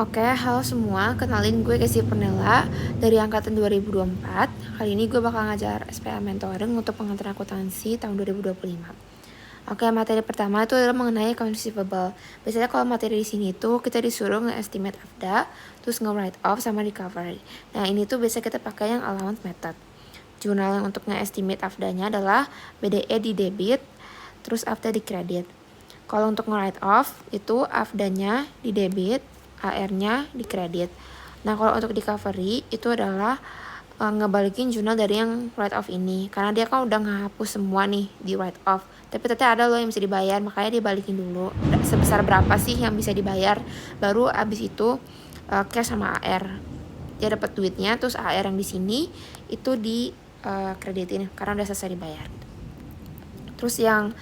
Oke, halo semua. Kenalin gue Kesi Pernela dari angkatan 2024. Kali ini gue bakal ngajar SPM Mentoring untuk pengantar akuntansi tahun 2025. Oke, materi pertama itu adalah mengenai accounts receivable. Biasanya kalau materi di sini tuh kita disuruh nge-estimate AFDA, terus nge-write off sama recovery. Nah, ini tuh biasa kita pakai yang allowance method. Jurnal yang untuk nge-estimate AFDA-nya adalah BDE di debit, terus AFDA di kredit. Kalau untuk nge-write off itu AFDA-nya di debit, AR-nya di kredit. Nah, kalau untuk recovery itu adalah ngebalikin jurnal dari yang write off ini, karena dia kan udah ngehapus semua nih di write off, tapi tetap ada loh yang bisa dibayar, makanya dia balikin dulu sebesar berapa sih yang bisa dibayar, baru abis itu cash sama AR dia dapat duitnya, terus AR yang di sini itu di kreditin karena udah selesai dibayar. Terus yang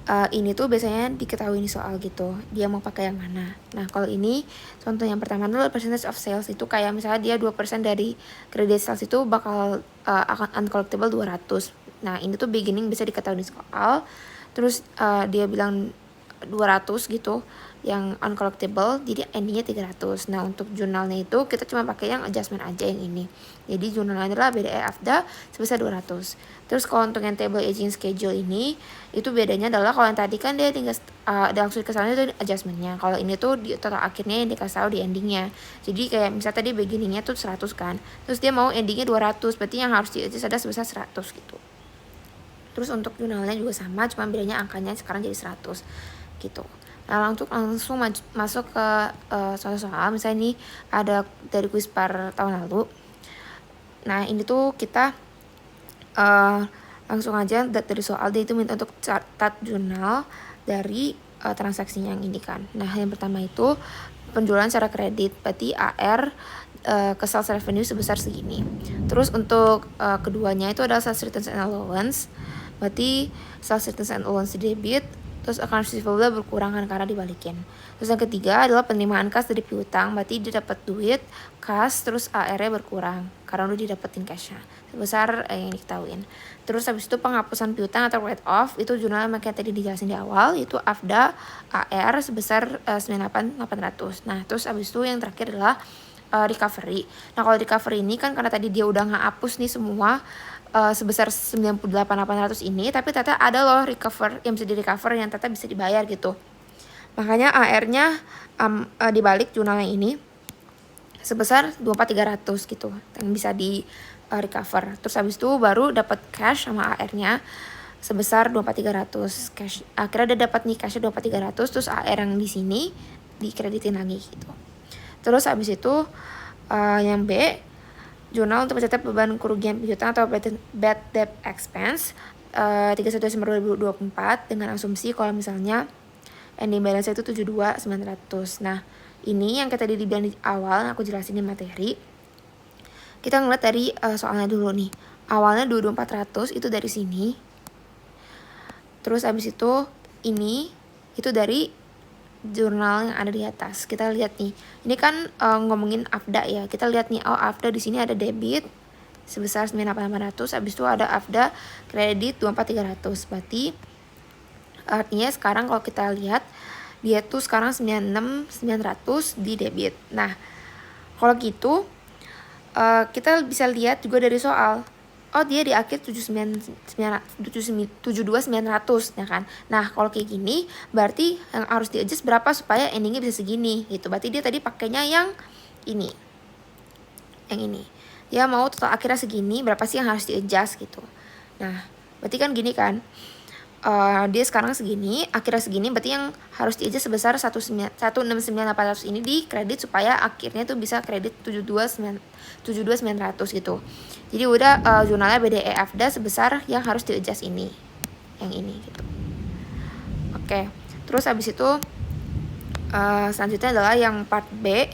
ini tuh biasanya diketahui nih soal gitu, dia mau pakai yang mana. Nah, kalau ini contoh yang pertama dulu, percentage of sales itu kayak misalnya dia 2% dari credit sales itu bakal akan uncollectible 200. Nah, ini tuh beginning bisa diketahui di soal. Terus dia bilang 200 gitu yang uncollectible, jadi endingnya 300. Nah, untuk jurnalnya itu kita cuma pakai yang adjustment aja yang ini. Jadi jurnalnya adalah BDE AFDA sebesar 200. Terus kalau untuk yang table aging schedule ini, itu bedanya adalah kalau yang tadi kan dia tinggal langsung dikasih itu adjustmentnya. Kalau ini tuh di total akhirnya yang dikasih tahu di endingnya. Jadi kayak misalnya tadi beginningnya tuh 100 kan, terus dia mau endingnya 200, berarti yang harus di adjust ada sebesar 100 gitu. Terus untuk jurnalnya juga sama, cuma bedanya angkanya sekarang jadi 100 gitu. Nah, langsung masuk ke soal-soal. Misalnya ini ada dari kuis par tahun lalu. Nah, ini tuh kita langsung aja dari soal, dia itu minta untuk catat jurnal dari transaksinya yang ini kan. Nah, yang pertama itu penjualan secara kredit, berarti AR ke sales revenue sebesar segini. Terus untuk keduanya itu adalah sales returns and allowance, berarti sales returns and allowance debit, terus account receivable berkurang kan karena dibalikin. Terus yang ketiga adalah penerimaan kas dari piutang, berarti dia dapat duit kas, terus AR-nya berkurang karena udah didapetin cashnya sebesar yang diketahuin. Terus habis itu penghapusan piutang atau write off, itu jurnal yang tadi dijelasin di awal, itu AFDA AR sebesar 98.800. Nah, terus habis itu yang terakhir adalah recovery. Nah, kalau recovery ini kan karena tadi dia udah ngehapus nih semua sebesar 98.800 ini, tapi ternyata ada loh recover yang bisa di recover, yang ternyata bisa dibayar gitu. Makanya AR-nya dibalik jurnalnya ini sebesar 24.300 gitu yang bisa di recover. Terus habis itu baru dapat cash sama AR-nya sebesar 24.300 cash. Akhirnya dia dapat nih cashnya 24.300, terus AR yang di sini dikreditin lagi gitu. Terus habis itu yang B, jurnal untuk mencatat beban kerugian piutang atau bad debt expense 31 Desember 2024 dengan asumsi kalau misalnya ending balance itu 72.900. Nah, ini yang kita dibilang di awal aku jelasin di materi. Kita ngeliat dari soalnya dulu nih. Awalnya 22.400 itu dari sini. Terus abis itu ini itu dari jurnal yang ada di atas. Kita lihat nih. Ini kan ngomongin AFDA ya. Kita lihat nih, AFDA di sini ada debit sebesar 98.800, habis itu ada AFDA kredit 24.300. Berarti artinya sekarang kalau kita lihat dia tuh sekarang 96.900 di debit. Nah, kalau gitu kita bisa lihat juga dari soal. Oh, dia di akhir 72.900 ya kan. Nah, kalau kayak gini berarti yang harus di-adjust berapa supaya endingnya bisa segini gitu. Berarti dia tadi pakainya yang ini. Yang ini. Dia mau total akhirnya segini, berapa sih yang harus di-adjust gitu. Nah, berarti kan gini kan. Dia sekarang segini, akhirnya segini, berarti yang harus di-adjust sebesar 169.800 ini di kredit supaya akhirnya tuh bisa kredit 72.900 gitu. Jadi udah jurnalnya BDE AFDA sebesar yang harus di-adjust ini, yang ini gitu. Oke, terus habis itu selanjutnya adalah yang part B.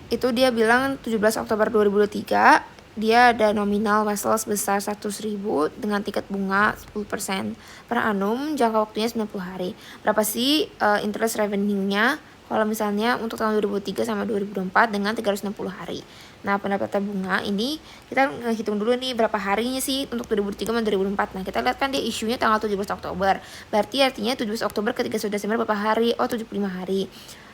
Itu dia bilang 17 Oktober 2023 dia ada nominal wesel sebesar 100.000 dengan tiket bunga 10% per annum, jangka waktunya 90 hari. Berapa sih interest revenue-nya kalau misalnya untuk tahun 2003 sama 2024 dengan 360 hari. Nah, pendapatan bunga ini kita ngehitung dulu nih berapa harinya sih untuk 2003 sama 2004. Nah, kita lihat kan dia isunya tanggal 17 Oktober. Berarti artinya 17 Oktober ke 31 Desember berapa hari? Oh, 75 hari.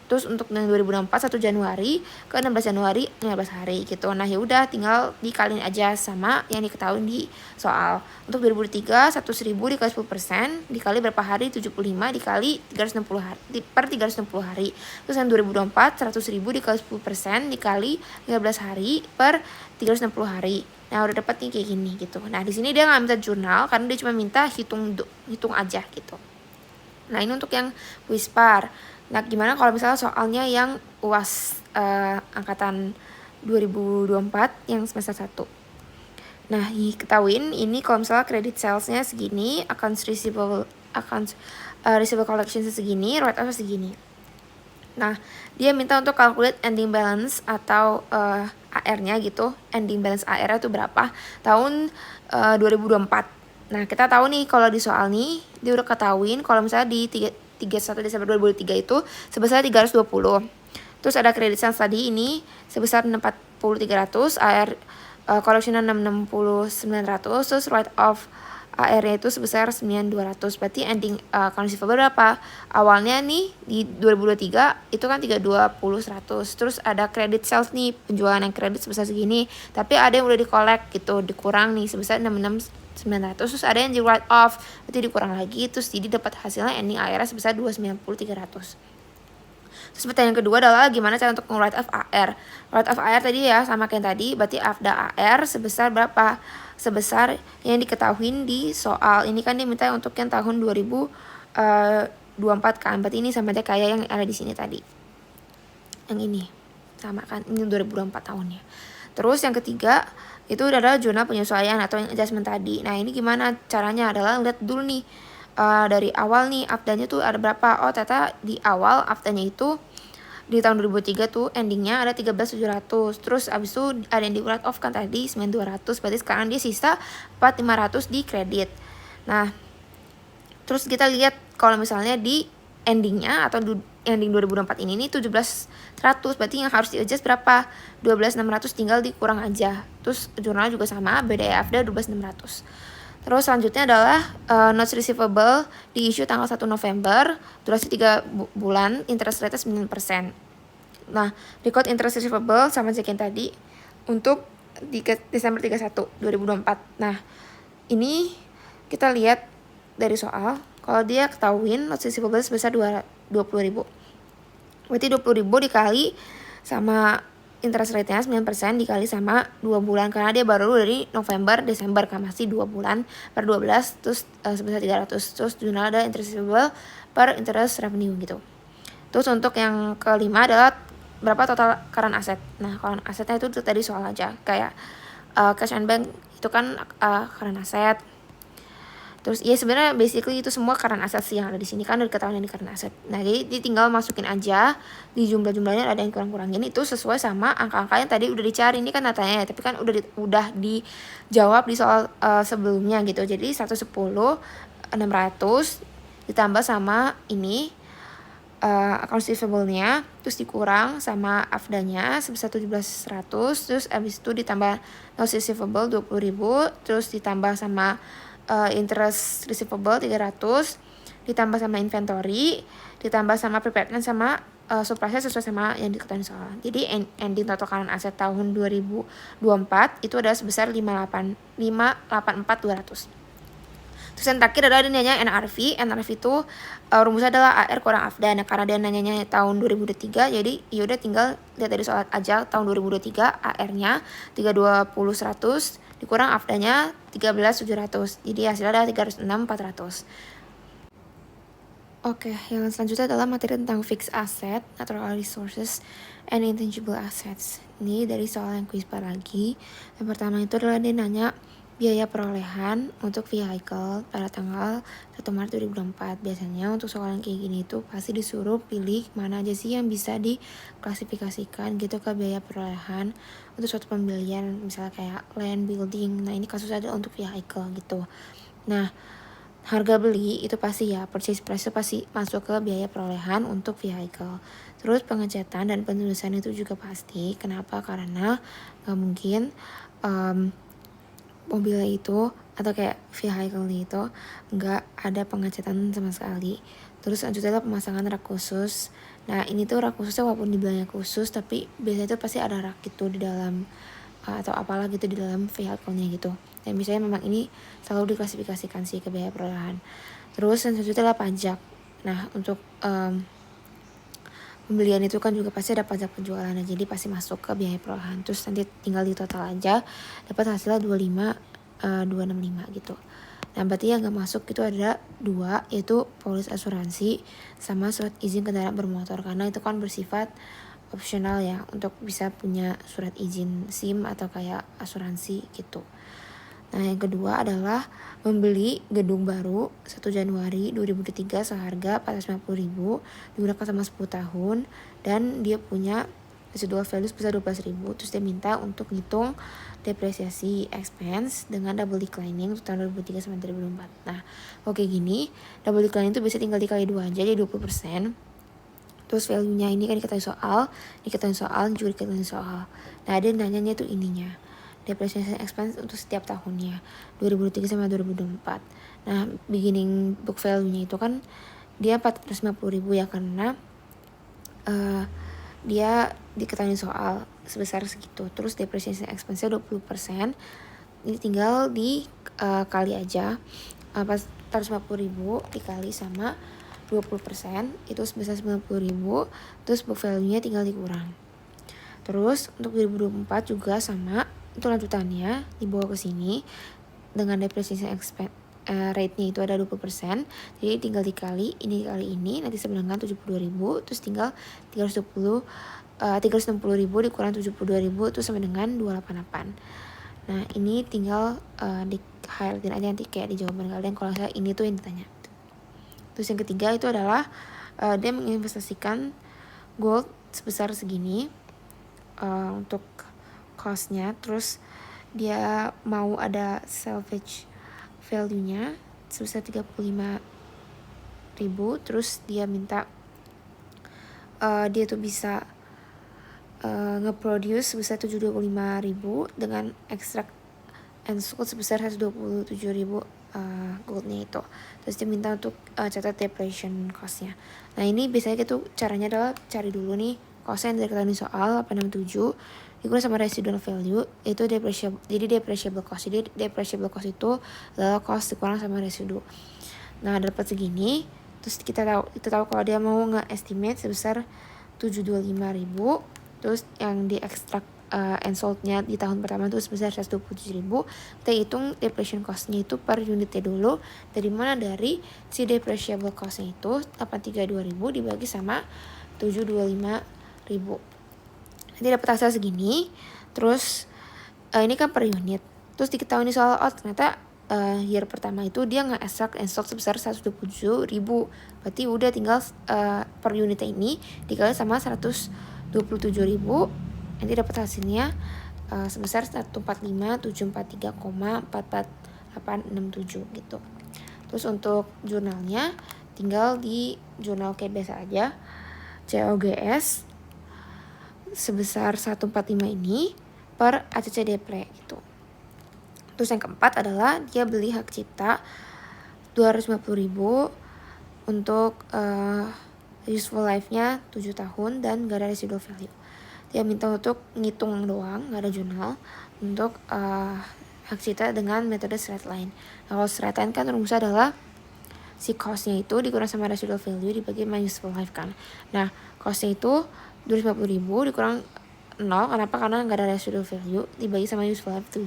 Terus untuk yang 2024 1 Januari ke 16 Januari 15 hari gitu. Nah ya udah tinggal dikaliin aja sama yang diketahui di soal. Untuk 2023 100.000 dikali 10% dikali berapa hari? 75 dikali 360 hari per 360 hari. Terus yang 2024 100.000 dikali 10% dikali 15 hari per 360 hari. Nah udah dapat nih kayak gini gitu. Nah di sini dia nggak minta jurnal karena dia cuma minta hitung aja gitu. Nah ini untuk yang Wispar. Nah gimana kalau misalnya soalnya yang UAS angkatan 2024 yang semester 1. Nah diketahuin ini kalau misalnya credit salesnya segini, accounts receivable collection segini, write off segini. Nah dia minta untuk calculate ending balance atau AR-nya gitu. Ending balance AR-nya itu berapa tahun 2024. Nah kita tahu nih kalau di soal nih dia udah ketahuin kalau misalnya di 31 Desember 2023 itu sebesar 320. Terus ada credit sales tadi ini sebesar 40.300, AR collection 660.900, terus write off AR-nya itu sebesar 9.200. Berarti ending account receivable berapa? Awalnya nih di 2023 itu kan 320.100. Terus ada credit sales nih, penjualan yang kredit sebesar segini. Tapi ada yang udah di-collect gitu, dikurang nih sebesar 66.900. Terus ada yang di write off, berarti dikurang lagi. Terus jadi dapat hasilnya ending AR sebesar 290.300. Terus pertanyaan kedua adalah gimana cara untuk nge-write off AR. Write off AR tadi ya sama kayak tadi, berarti AFDA AR sebesar berapa? Sebesar yang diketahui di soal. Ini kan dia minta untuk yang tahun 2024 kan. Berarti ini sama aja kayak yang ada di sini tadi. Yang ini sama kan, ini 2024 tahunnya. Terus yang ketiga itu adalah jurnal penyesuaian atau yang adjustment tadi. Nah ini gimana caranya adalah lihat dulu nih dari awal nih AFDA-nya tuh ada berapa. Oh ternyata di awal AFDA-nya itu di tahun 2003 tuh endingnya ada 13.700. Terus abis itu ada yang di write off kan tadi 9.200. Berarti sekarang dia sisa 4.500 di kredit. Nah terus kita lihat kalau misalnya di endingnya atau ending 2024 ini nih 17.100. Berarti yang harus di adjust berapa? 12.600, tinggal dikurang aja. Terus jurnal juga sama, beda AFDA 12.600. Terus selanjutnya adalah notes receivable di issue tanggal 1 November, durasi 3 bulan, interest rate 9%. Nah, record interest receivable sama aja yang tadi untuk di Desember 31 2024. Nah, ini kita lihat dari soal, kalau dia ketahuin notes receivable sebesar 20.000. Berarti 20.000 dikali sama interest rate-nya 9% dikali sama 2 bulan. Karena dia baru dari November, Desember kan masih 2 bulan per 12. Terus sebesar 300. Terus jurnal ada interest receivable per interest revenue gitu. Terus untuk yang kelima adalah berapa total current asset. Nah current assetnya itu tadi soal aja. Kayak cash and bank itu kan current asset. Terus ya sebenarnya basically itu semua current asset sih yang ada di sini kan udah ketahuan yang di current asset. Nah jadi tinggal masukin aja di jumlah-jumlahnya ada yang kurang-kurangin itu sesuai sama angka-angka yang tadi udah dicari. Ini kan datanya ya, tapi kan udah dijawab di soal sebelumnya gitu. Jadi 110 600 ditambah sama ini account receivable-nya, terus dikurang sama AFDA-nya sebesar 17.100, terus abis itu ditambah notes receivable 20.000, terus ditambah sama interest receivable 300, ditambah sama inventory, ditambah sama preparedness sama surplusnya sesuai sama yang diketahui soal. Jadi ending total current asset tahun 2024 itu adalah sebesar 584.200. Terus yang terakhir adalah dia nanya NRV. NRV itu rumusnya adalah AR kurang AFDA. Nah karena dia nanyanya tahun 2023, jadi yaudah tinggal lihat dari soal aja tahun 2023 AR-nya 320.100 dikurang AFDA-nya 13.700. Jadi hasilnya adalah 306.400. Oke, yang selanjutnya adalah materi tentang fixed asset, natural resources, and intangible assets. Ini dari soal yang Quizbar lagi. Yang pertama itu adalah dia nanya biaya perolehan untuk vehicle pada tanggal 1 Maret 2024. Biasanya untuk soal yang kayak gini itu pasti disuruh pilih mana aja sih yang bisa diklasifikasikan gitu ke biaya perolehan untuk suatu pembelian, misalnya kayak land, building. Nah ini kasusnya adalah untuk vehicle gitu. Nah harga beli itu pasti ya, purchase price itu pasti masuk ke biaya perolehan untuk vehicle. Terus pengecatan dan penulisan itu juga pasti. Kenapa? Karena gak mungkin mobilnya itu atau kayak vehicle itu nggak ada pengecatan sama sekali. Terus selanjutnya adalah pemasangan rak khusus. Nah ini tuh rak khususnya walaupun dibilangnya khusus, tapi biasanya tuh pasti ada rak gitu di dalam atau apalah gitu di dalam vehicle-nya gitu. Dan misalnya memang ini selalu diklasifikasikan sih ke biaya perorangan. Terus yang selanjutnya adalah pajak. Nah untuk pembelian itu kan juga pasti ada pajak penjualan, jadi pasti masuk ke biaya perorangan. Terus nanti tinggal di total aja, dapat hasilnya 265 gitu. Nah berarti yang gak masuk itu ada 2, yaitu polis asuransi sama surat izin kendaraan bermotor, karena itu kan bersifat opsional ya untuk bisa punya surat izin SIM atau kayak asuransi gitu. Nah yang kedua adalah membeli gedung baru 1 Januari 2003 seharga 450.000 digunakan selama 10 tahun dan dia punya residual value sebesar 12.000. Terus dia minta untuk ngitung depresiasi expense dengan double declining untuk tahun 2003 sampai 2004. Nah oke gini, double declining itu bisa tinggal dikali 2 aja, jadi 20%. Terus value-nya ini kan diketahui soal, juga diketahui soal. Nah dia nanyanya tuh ininya, depreciation expense untuk setiap tahunnya 2003 sampai 2024. Nah beginning book value-nya itu kan dia 450.000 ya, karena dia diketahui soal sebesar segitu. Terus depreciation expense-nya 20%. Ini tinggal di kali aja, 450.000 dikali sama 20% itu sebesar 90.000. Terus book value-nya tinggal dikurang. Terus untuk 2024 juga sama, itu lanjutannya dibawa ke sini dengan depreciation expense rate-nya itu ada 20%. Jadi tinggal dikali ini nanti sama dengan 72.000, terus tinggal 360.000 dikurang 72.000 itu sama dengan 288. Nah ini tinggal di highlightin aja nanti kayak di jawaban kalian kalau saya ini tuh yang ditanya. Terus yang ketiga itu adalah dia menginvestasikan gold sebesar segini untuk cost-nya. Terus dia mau ada salvage value-nya sebesar 35.000. Terus dia minta dia tuh bisa nge-produce sebesar 725.000 dengan ekstrak and sold sebesar 127.000 goldnya itu. Terus dia minta untuk catat depreciation cost-nya. Nah ini biasanya gitu caranya adalah cari dulu nih cost-nya yang dari soal 867 dikurangi sama residual value itu depreciable. Jadi depreciable cost. Jadi depreciable cost itu adalah cost dikurang sama residu. Nah dapat segini. Terus kita tahu kalau dia mau nge-estimate sebesar 725.000. Terus yang di ekstrak and sold-nya di tahun pertama itu sebesar 127.000. Kita hitung depreciation cost-nya itu per unitnya dulu. Dari mana? Dari si depreciable cost-nya itu 832.000 dibagi sama 725.000. Nanti dapat hasil segini. Terus ini kan per unit. Terus diketahui soal ternyata year pertama itu dia nge-extract and sold sebesar 127.000. Berarti udah tinggal per unitnya ini dikali sama 127.000. Nanti dapat hasilnya sebesar 145.743,44867 gitu. Terus untuk jurnalnya tinggal di jurnal kayak biasa aja, COGS sebesar 145 ini per ACC Depre gitu. Terus yang keempat adalah dia beli hak cipta 250.000 untuk useful life-nya 7 tahun dan gak ada residual value. Dia minta untuk ngitung doang, gak ada jurnal, untuk hak cipta dengan metode straight line. Nah kalau straight line kan rumusnya adalah si cost-nya itu dikurang sama residual value dibagi sama useful life kan. Nah cost-nya itu 250.000 dikurang 0, kenapa? Karena gak ada residual value, dibagi sama useful life 7,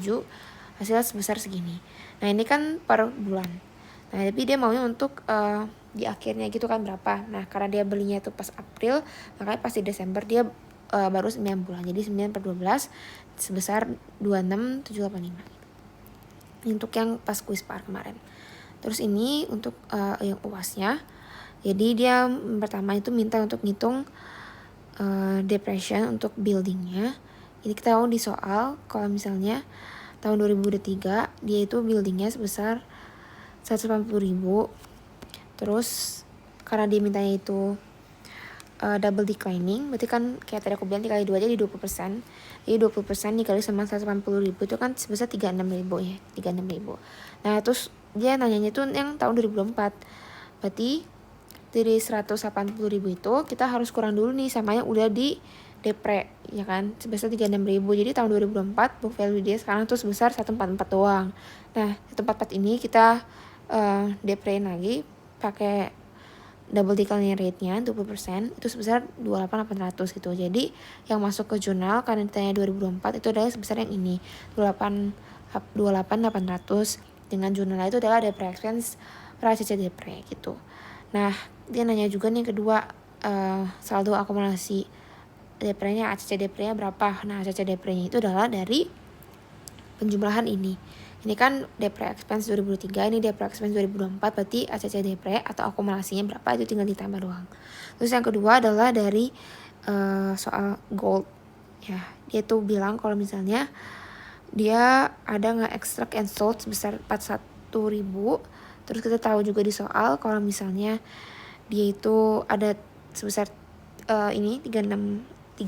hasilnya sebesar segini. Nah ini kan per bulan. Nah tapi dia maunya untuk di akhirnya gitu kan berapa. Nah karena dia belinya itu pas April, makanya pas di Desember dia baru 9 bulan. Jadi 9 per 12 sebesar 26.785. Ini untuk yang pas kuis par kemarin. Terus ini untuk yang UASnya. Jadi dia pertama itu minta untuk ngitung depreciation untuk buildingnya. Ini kita tahu di soal kalau misalnya tahun 2003 dia itu buildingnya sebesar 180.000. Terus karena dia mintanya itu double declining, berarti kan kayak tadi aku bilang dikali 2 aja di 20%. Jadi 20% dikali sama 180.000 itu kan sebesar 36.000 ya, 36.000. Nah terus dia nanyanya tuh yang tahun 2024. Berarti dari 180.000 itu kita harus kurang dulu nih sama yang udah di depre, ya kan, sebesar 36.000. Jadi tahun 2024 book value dia sekarang tuh sebesar 144 doang. Nah 144 ini kita deprein lagi pakai double decline rate-nya 20% itu sebesar 28.800 gitu. Jadi yang masuk ke jurnal karena ditanya 2024 itu adalah sebesar yang ini 28.800 dengan jurnalnya itu adalah depre expense per ACC depre gitu. Nah dia nanya juga nih yang kedua, saldo akumulasi deprenya, ACC deprenya berapa. Nah ACC deprenya itu adalah dari penjumlahan ini kan depre expense 2023, ini depre expense 2024, berarti ACC depre atau akumulasinya berapa itu tinggal ditambah doang. Terus yang kedua adalah dari soal gold ya, dia tuh bilang kalau misalnya dia ada nge-extract and sold sebesar 41.000. Terus kita tahu juga di soal kalau misalnya dia itu ada sebesar ini 360.000.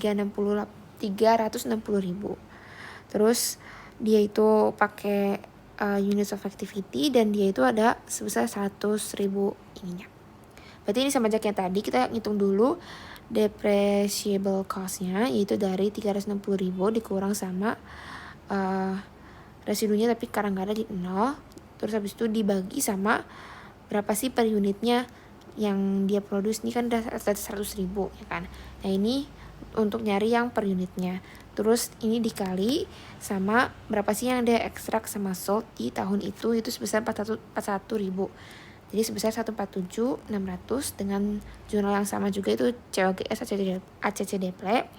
Terus dia itu pakai units of activity dan dia itu ada sebesar 100.000 ininya. Berarti ini sama aja kayak tadi, kita hitung dulu depreciable cost-nya, yaitu dari 360.000 dikurang sama residunya tapi karena nggak ada di 0. Terus habis itu dibagi sama berapa sih per unitnya yang dia produce, ini kan udah 100.000 ya kan. Nah ini untuk nyari yang per unitnya. Terus ini dikali sama berapa sih yang dia ekstrak sama sold di tahun itu sebesar 41.000. Jadi sebesar 147.600 dengan jurnal yang sama juga itu COGS ACC depre.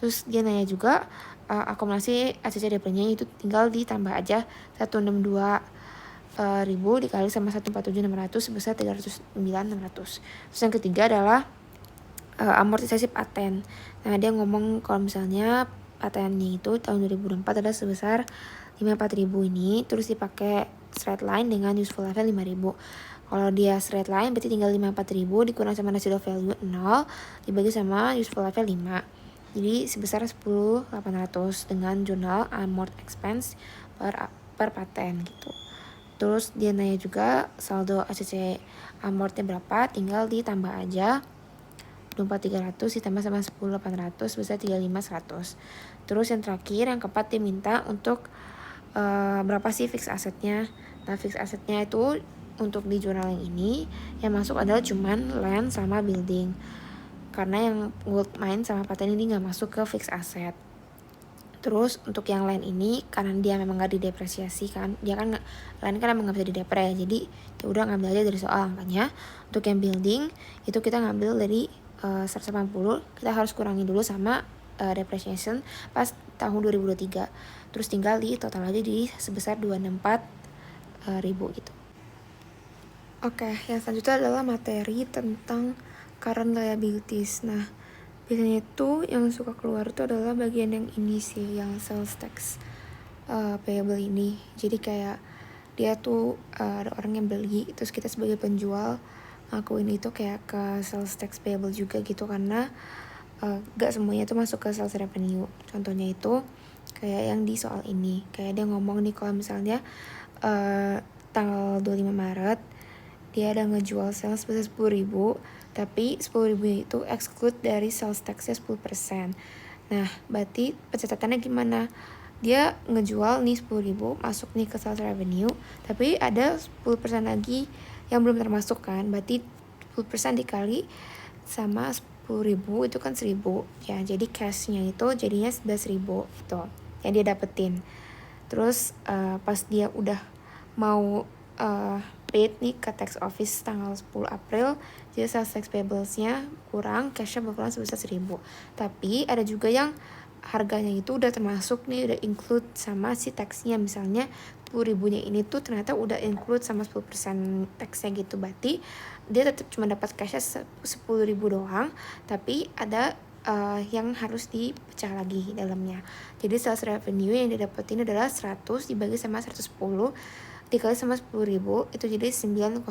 Terus dia nanya juga akumulasi ACC depre-nya itu tinggal ditambah aja 162.000 dikali sama 147.600 sebesar 309.600. Terus yang ketiga adalah amortisasi paten. Nah dia ngomong kalau misalnya patennya itu tahun 2024 adalah sebesar 54.000 ini, terus dipakai straight line dengan useful life 5.000. Kalau dia straight line berarti tinggal 54.000 dikurang sama residual value 0 dibagi sama useful life 5. Jadi sebesar 10.800 dengan jurnal amort expense per paten gitu. Terus dia nanya juga saldo ACC amortnya berapa, tinggal ditambah aja 24.300 ditambah sama 10.800 sebesar 35.100. Terus yang terakhir yang keempat dia minta untuk berapa sih fixed assetnya. Nah fixed assetnya itu untuk di jurnal yang ini yang masuk adalah cuman land sama building, karena yang gold mine sama paten ini nggak masuk ke fixed asset. Terus untuk yang land ini karena dia memang nggak didepresiasi kan, dia kan land kan emang nggak bisa didepre, jadi ya udah ngambil aja dari soal angkanya. Untuk yang building itu kita ngambil dari 180, kita harus kurangi dulu sama depreciation pas tahun 2023. Terus tinggal di total aja di sebesar 264.000 gitu. Oke, yang selanjutnya adalah materi tentang current liabilities. Nah, biasanya itu yang suka keluar itu adalah bagian yang ini sih, yang sales tax payable ini. Jadi kayak dia tuh ada orang yang beli, terus kita sebagai penjual ngakuin itu kayak ke sales tax payable juga gitu, karena gak semuanya itu masuk ke sales revenue. Contohnya itu kayak yang di soal ini, kayak dia ngomong nih kalau misalnya tanggal 25 Maret dia ada ngejual sales sebesar 10.000, tapi 10.000 itu exclude dari sales taxnya 10%. Nah berarti pencatatannya gimana? Dia ngejual nih 10.000 masuk nih ke sales revenue, tapi ada 10% lagi yang belum termasuk kan, berarti 10% dikali sama 10.000 itu kan 1.000 ya, jadi cashnya itu jadinya 11.000 gitu yang dia dapetin. Terus pas dia udah mau paid nih ke tax office tanggal 10 April, jadi sales tax payables-nya kurang, cashnya berkurang sebesar 1.000. Tapi ada juga yang harganya itu udah termasuk nih, udah include sama si taxnya, misalnya 10.000-nya ini tuh ternyata udah include sama 10% taxnya gitu, berarti dia tetap cuma dapat cashnya 10.000 doang, tapi ada yang harus dipecah lagi dalamnya. Jadi sales revenue yang didapetin adalah 100 dibagi sama 110 dikali sama 10.000 itu jadi 9,91.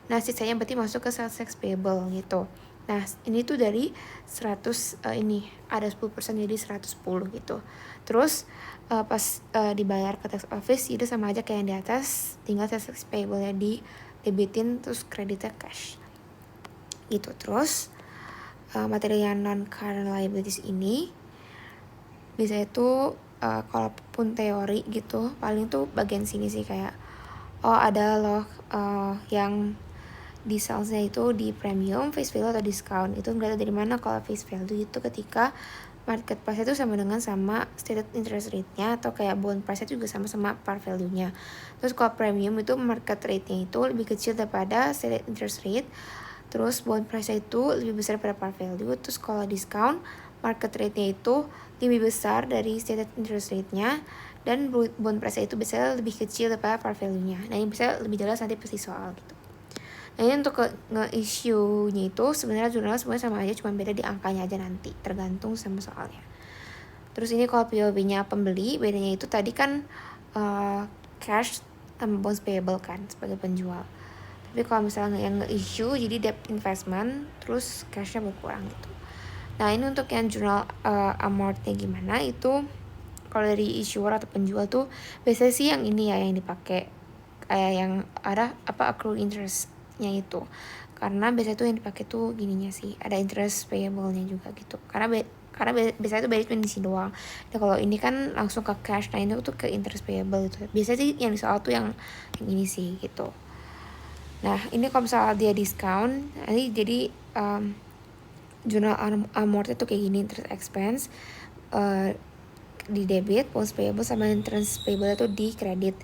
Nah sisanya berarti masuk ke sales tax payable gitu. Nah ini tuh dari 100 ini ada 10% jadi 110 gitu. Terus pas dibayar ke tax office itu sama aja kayak yang di atas, tinggal sales tax payable nya di debitin terus kreditnya cash. gitu. Terus materi yang non current liabilities ini biasanya tuh kalaupun teori gitu paling tuh bagian sini sih, kayak ada loh yang di salesnya itu di premium, face value atau discount. Itu ngeliat dari mana. Kalau face value itu ketika market price itu sama dengan sama stated interest rate-nya, atau kayak bond price juga sama-sama par value-nya. Terus kalau premium itu market rate-nya itu lebih kecil daripada stated interest rate, terus bond price itu lebih besar daripada par value. Terus kalau discount, market rate-nya itu lebih besar dari stated interest rate-nya, dan bond price itu biasanya lebih kecil daripada par value-nya. Nah ini bisa lebih jelas nanti pasti soal gitu. Nah ini untuk nge-issue-nya itu sebenarnya jurnal semuanya sama aja, cuma beda di angkanya aja nanti, tergantung sama soalnya. Terus ini kalau POV-nya pembeli, bedanya itu tadi kan cash sama bonds payable kan sebagai penjual. Tapi kalau misalnya yang nge-issue jadi debt investment, terus cashnya berkurang gitu. Nah ini untuk yang jurnal amortnya gimana, itu kalau dari issuer atau penjual tuh biasanya sih yang ini ya yang dipakai, kayak yang ada accrued interest-nya itu. Karena biasanya tuh yang dipakai tuh gininya sih, ada interest payable-nya juga gitu. Karena biasanya tuh beda cuma di sini doang. Nah kalau ini kan langsung ke cash, nah ini tuh ke interest payable gitu. Biasanya sih yang disoal tuh yang ini sih gitu. Nah ini kalau misalnya dia discount, nanti jadi jurnal amort itu kayak gini, interest expense di debit, bonds payable sama interest payable itu di kredit.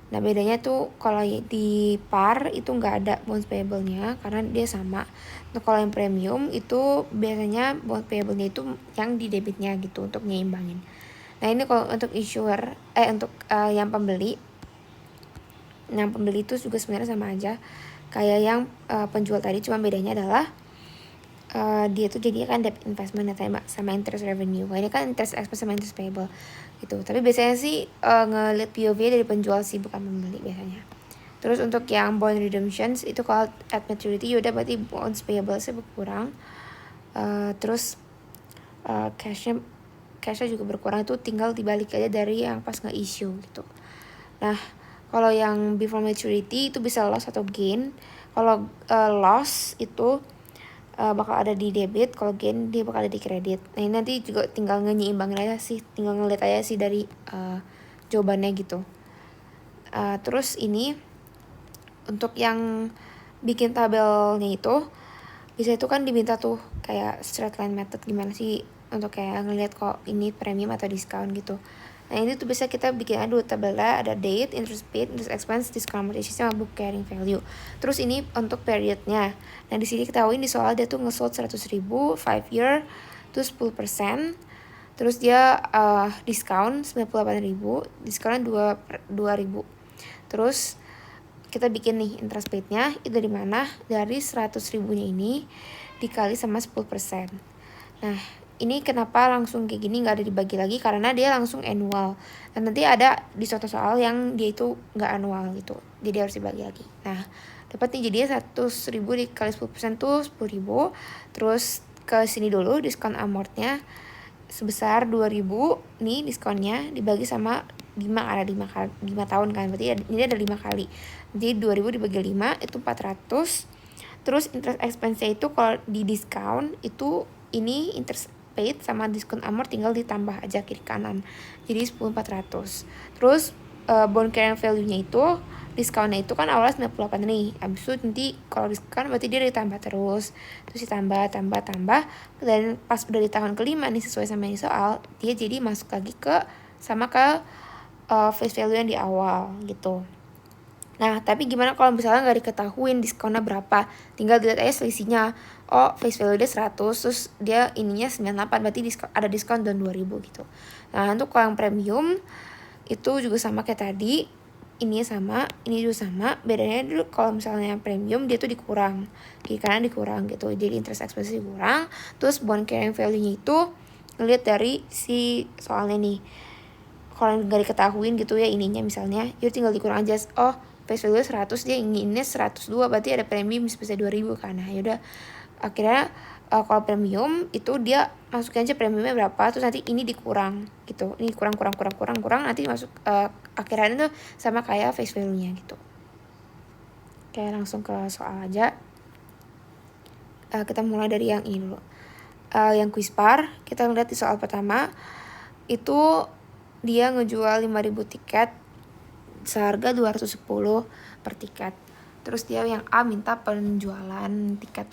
Nah bedanya tuh kalau di par itu nggak ada bonds payable-nya karena dia sama. Nah kalau yang premium itu biasanya bonds payable-nya itu yang di debitnya gitu untuk nyimbangin. Nah ini kalau untuk issuer untuk yang pembeli, nah pembeli itu juga sebenarnya sama aja kayak yang penjual tadi, cuma bedanya adalah dia tuh jadinya kan debt investment sama interest revenue. Ini kan interest expense sama interest payable gitu. Tapi biasanya sih ngeliat POV dari penjual sih, bukan pembeli biasanya. Terus untuk yang bond redemptions itu kalau at maturity yaudah berarti bonds payable sih berkurang. Terus cashnya juga berkurang, itu tinggal dibalik aja dari yang pas nge-issue gitu. Nah kalau yang before maturity itu bisa loss atau gain. Kalau loss itu bakal ada di debit, kalau gain dia bakal ada di kredit. Nah ini nanti juga tinggal nyimbangin aja sih, tinggal ngeliat aja sih dari jawabannya gitu. Terus ini untuk yang bikin tabelnya itu bisa itu kan diminta tuh kayak straight line method, gimana sih untuk kayak ngeliat kok ini premium atau discount gitu. Nah ini tuh bisa kita bikin dulu tabelnya, ada date, interest paid, interest expense, discount amortization sama book carrying value. Terus ini untuk periodnya. Nah di sini ketahuin di soal dia tuh nge-sold 100.000 5 year tuh 10%. Terus dia discount 98.000, discountnya 2.000. Terus kita bikin nih interest paid-nya itu dari mana? Dari 100.000-nya ini dikali sama 10%. Nah ini kenapa langsung kayak gini, nggak ada dibagi lagi karena dia langsung annual. Dan nanti ada di suatu soal yang dia itu nggak annual gitu, jadi harus dibagi lagi. Nah dapat nih jadinya 100.000 dikali 10% tuh 10.000. Terus ke sini dulu diskon amortnya sebesar 2.000 nih, diskonnya dibagi sama 5, ada 5 tahun kan, berarti ini ada 5 kali. Jadi 2.000 dibagi 5 itu 400. Terus interest expense-nya itu kalau di discount itu ini interest paid sama diskon amort tinggal ditambah aja kiri kanan, jadi 10.400. Terus bond carrying value-nya itu discountnya itu kan awalnya 98 nih, abis itu nanti kalau diskon berarti dia ditambah terus ditambah dan pas udah di tahun kelima nih sesuai sama ini soal, dia jadi masuk lagi ke sama ke face value yang di awal gitu. Nah tapi gimana kalau misalnya nggak diketahuin diskonnya berapa, tinggal dilihat aja selisihnya. Oh face value dia 100, terus dia ininya 98, berarti ada diskon dan 2.000 gitu. Nah untuk kalau yang premium itu juga sama kayak tadi, ini sama, ini juga sama. Bedanya dulu kalau misalnya yang premium dia tuh dikurang, kiri kanan dikurang gitu, jadi interest expense dikurang. Terus bond carrying value-nya itu ngeliat dari si soalnya nih, kalau nggak diketahuin gitu ya ininya misalnya, ya tinggal dikurang aja. Oh face value 100, dia inginnya 102, berarti ada premium bisa 2.000 kan. Nah yaudah akhirnya kalau premium itu dia masukin aja premiumnya berapa, terus nanti ini dikurang gitu, ini kurang nanti masuk akhirnya tuh sama kayak face value nya gitu. Kayak langsung ke soal aja. Kita mulai dari yang ini dulu. Yang Quizpar, kita lihat di soal pertama itu dia ngejual 5.000 tiket seharga 210 per tiket. Terus dia yang A minta penjualan tiket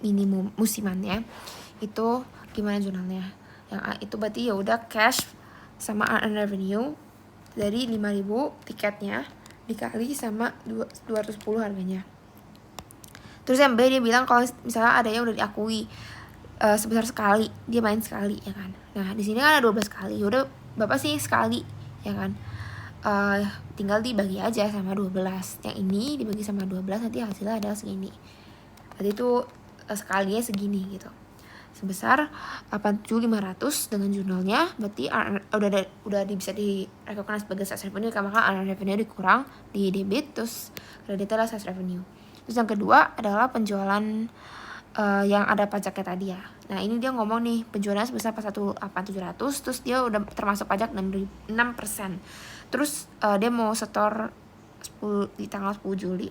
minimum musimannya itu gimana jurnalnya. Yang A itu berarti ya udah cash sama earned revenue dari 5.000 tiketnya dikali sama 210 harganya. Terus yang B dia bilang kalau misalnya ada yang udah diakui sebesar sekali, dia main sekali ya kan. Nah di sini kan ada 12 kali, udah bapak sih sekali ya kan. Tinggal dibagi aja sama 12. Yang ini dibagi sama 12 nanti hasilnya adalah segini. Berarti itu sekalinya segini gitu. Sebesar 87.500 dengan jurnalnya, berarti udah bisa direcognize sebagai sales revenue, maka earned revenue dikurang di debit, terus kreditnya adalah sales revenue. Terus yang kedua adalah penjualan yang ada pajaknya tadi ya. Nah ini dia ngomong nih penjualannya sebesar 1.800, terus dia udah termasuk pajak 6%. Terus dia mau setor di tanggal 10 Juli.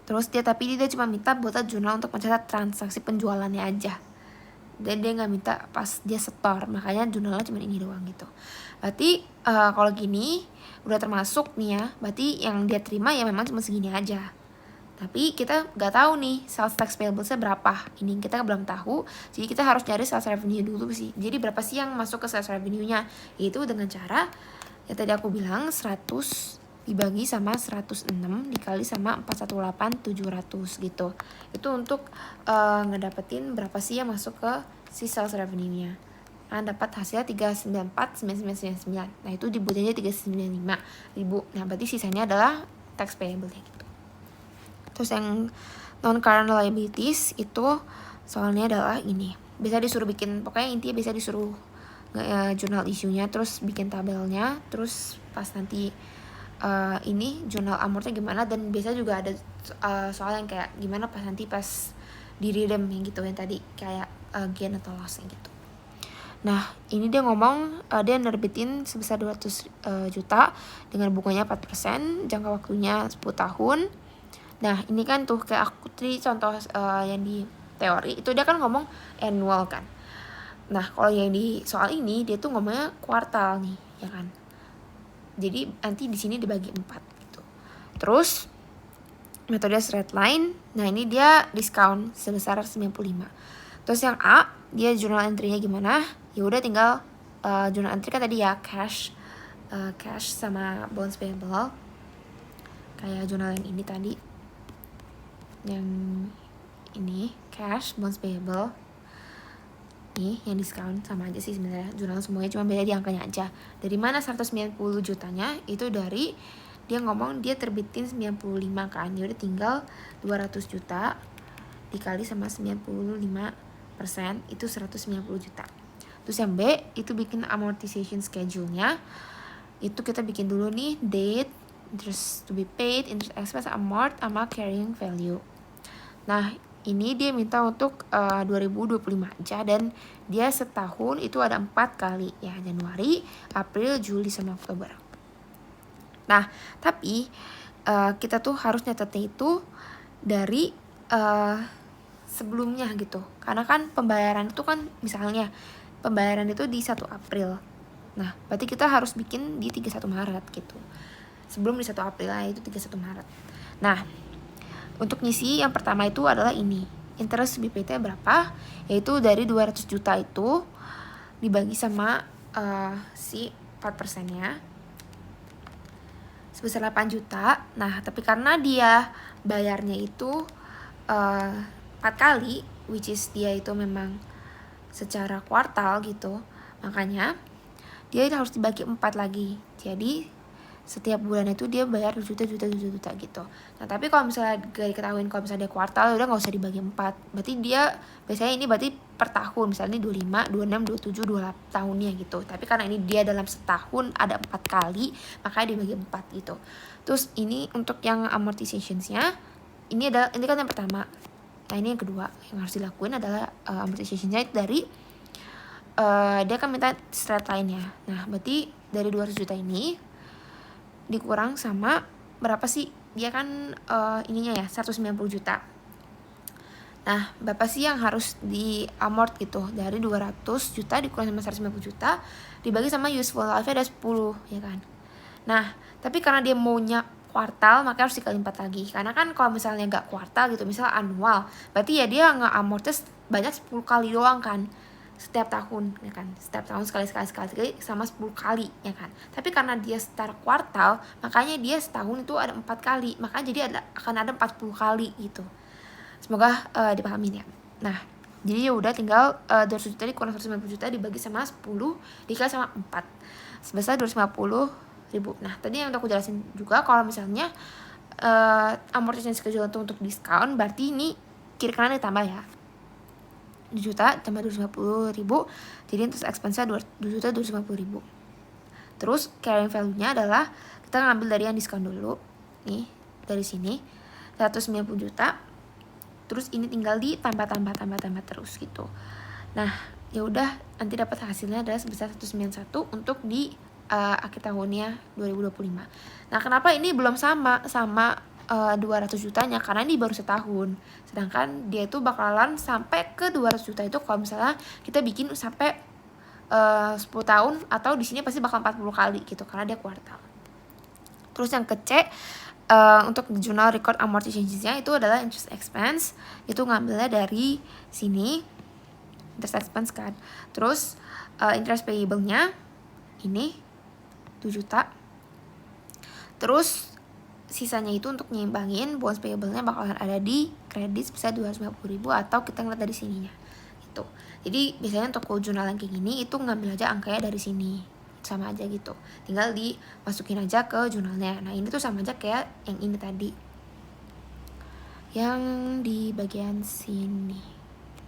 Terus tapi dia cuma minta buat jurnal untuk mencatat transaksi penjualannya aja. Dan dia nggak minta pas dia setor, makanya jurnalnya cuma ini doang gitu. Berarti kalau gini udah termasuk nih ya, berarti yang dia terima ya memang cuma segini aja. Tapi kita nggak tahu nih sales tax payable-nya berapa. Ini kita belum tahu. Jadi kita harus cari sales revenue dulu sih. Jadi berapa sih yang masuk ke sales revenue-nya? Yaitu dengan cara ya tadi aku bilang 100 dibagi sama 106 dikali sama 418.700 gitu. Itu untuk ngedapetin berapa sih yang masuk ke si sales revenue-nya. Nah, dapat hasilnya 394.9999. Nah, itu dibuatnya 395.000. Nah, berarti sisanya adalah tax payable gitu. Terus yang non-current liabilities itu soalnya adalah ini. Bisa disuruh bikin, pokoknya intinya bisa disuruh jurnal isunya, terus bikin tabelnya, terus pas nanti ini jurnal amortnya gimana, dan biasa juga ada soal yang kayak gimana pas nanti pas di redeem yang gitu, yang tadi kayak gain atau loss yang gitu. Nah ini dia ngomong dia nerbitin sebesar 200 juta dengan bunganya 4%, jangka waktunya 10 tahun. Nah ini kan tuh kayak aku tadi contoh yang di teori itu dia kan ngomong annual kan. Nah kalau yang di soal ini dia tuh ngomongnya kuartal nih ya kan. Jadi nanti di sini dibagi 4 gitu. Terus metode straight line, nah ini dia diskon sebesar 95. Terus yang A dia journal entry-nya gimana? Ya udah tinggal journal entry kan tadi ya cash sama bonds payable. Kayak jurnal yang ini tadi. Yang ini cash, bonds payable. Nih yang diskon sama aja sih sebenarnya, jurnal semuanya cuma beda di angkanya aja. Dari mana 190 jutanya? Itu dari dia ngomong dia terbitin 95 kan, dia udah tinggal 200 juta dikali sama 95% itu 190 juta. Terus yang B itu bikin amortization schedule-nya. Itu kita bikin dulu nih date, interest to be paid, interest expense, amort, sama carrying value. Nah ini dia minta untuk 2025 aja, dan dia setahun itu ada 4 kali ya, Januari, April, Juli, sama Oktober. Nah tapi kita tuh harus nyatetnya itu dari sebelumnya gitu, karena kan pembayaran itu kan misalnya pembayaran itu di 1 April. Nah berarti kita harus bikin di 31 Maret gitu, sebelum di 1 April lah, itu 31 Maret. Nah untuk ngisi yang pertama itu adalah ini, interest BPT berapa, yaitu dari 200 juta itu dibagi sama si 4% nya sebesar 8 juta. Nah tapi karena dia bayarnya itu 4 kali, which is dia itu memang secara kuartal gitu, makanya dia itu harus dibagi 4 lagi. Jadi setiap bulan itu dia bayar juta gitu. Nah tapi kalau misalnya gak diketahuin kalau misalnya dia kuartal, udah nggak usah dibagi 4. Berarti dia biasanya ini berarti per tahun, misalnya 25, 26, 27, 28 tahunnya gitu. Tapi karena ini dia dalam setahun ada 4 kali, makanya dibagi 4 gitu. Terus ini untuk yang amortization-nya, ini kan yang pertama. Nah ini yang kedua yang harus dilakuin adalah amortization-nya dari dia kan minta straight line-nya. Nah berarti dari 200 juta ini dikurang sama berapa sih, dia kan ininya ya 190 juta. Nah, berapa sih yang harus di amort gitu? Dari 200 juta dikurang sama 150 juta dibagi sama useful life-nya ada 10, ya kan? Nah, tapi karena dia maunya kuartal, maka harus dikali 4 lagi. Karena kan kalau misalnya nggak kuartal gitu, misalnya annual, berarti ya dia nge-amortis banyak 10 kali doang kan. Setiap tahun, ya kan? Setiap tahun sekali sama 10 kali, ya kan? Tapi karena dia secara kuartal, makanya dia setahun itu ada 4 kali. Makanya jadi akan ada 40 kali gitu. Semoga dipahami ya. Nah, jadi ya udah tinggal 200 juta dikurang 150 juta dibagi sama 10 dikali sama 4 sebesar 250.000. Nah, tadi yang udah aku jelasin juga kalau misalnya amortization schedule itu untuk diskon, berarti ini kiri kanan ditambah ya. 2 juta tambah 250.000, jadi interest expense-nya 2 juta 250.000. Terus carrying value-nya adalah kita ngambil dari yang diskon dulu. Nih, dari sini 190 juta. Terus ini tinggal ditambah terus gitu. Nah, ya udah nanti dapat hasilnya adalah sebesar 191 untuk di akhir tahunnya 2025. Nah, kenapa ini belum sama 200 jutanya? Karena ini baru setahun. Sedangkan dia itu bakalan sampai ke 200 juta itu kalau misalnya kita bikin sampai 10 tahun, atau di sini pasti bakal 40 kali gitu karena dia kuartal. Terus yang ke C, untuk journal record amortization-nya itu adalah interest expense. Itu ngambilnya dari sini, interest expense kan. Terus interest payable-nya ini 2 juta. Terus sisanya itu untuk nyimbangin bonus payable-nya bakalan ada di kredit sebesar 250.000, atau kita ngeliat dari sininya gitu. Jadi biasanya untuk jurnal yang kayak gini itu ngambil aja angkanya dari sini, sama aja gitu, tinggal dimasukin aja ke jurnalnya. Nah, ini tuh sama aja kayak yang ini tadi, yang di bagian sini.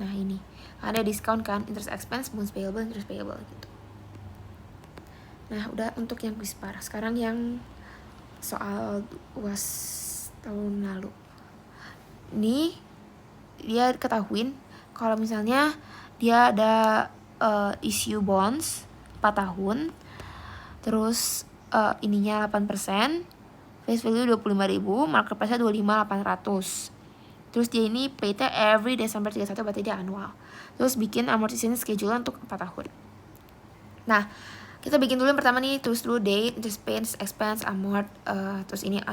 Nah, ini ada diskon kan, interest expense, bonus payable, interest payable gitu. Nah, udah untuk yang quiz-par. Sekarang yang soal UAS tahun lalu. Ini dia ketahuin kalau misalnya dia ada issue bonds 4 tahun, terus ininya 8%, face value 25.000, market price-nya 25.800. Terus dia ini pay-nya every December 31, berarti dia annual. Terus bikin amortization schedule untuk 4 tahun. Nah, kita bikin dulu yang pertama nih, tulis dulu date, interest paid, expense, amort, terus ini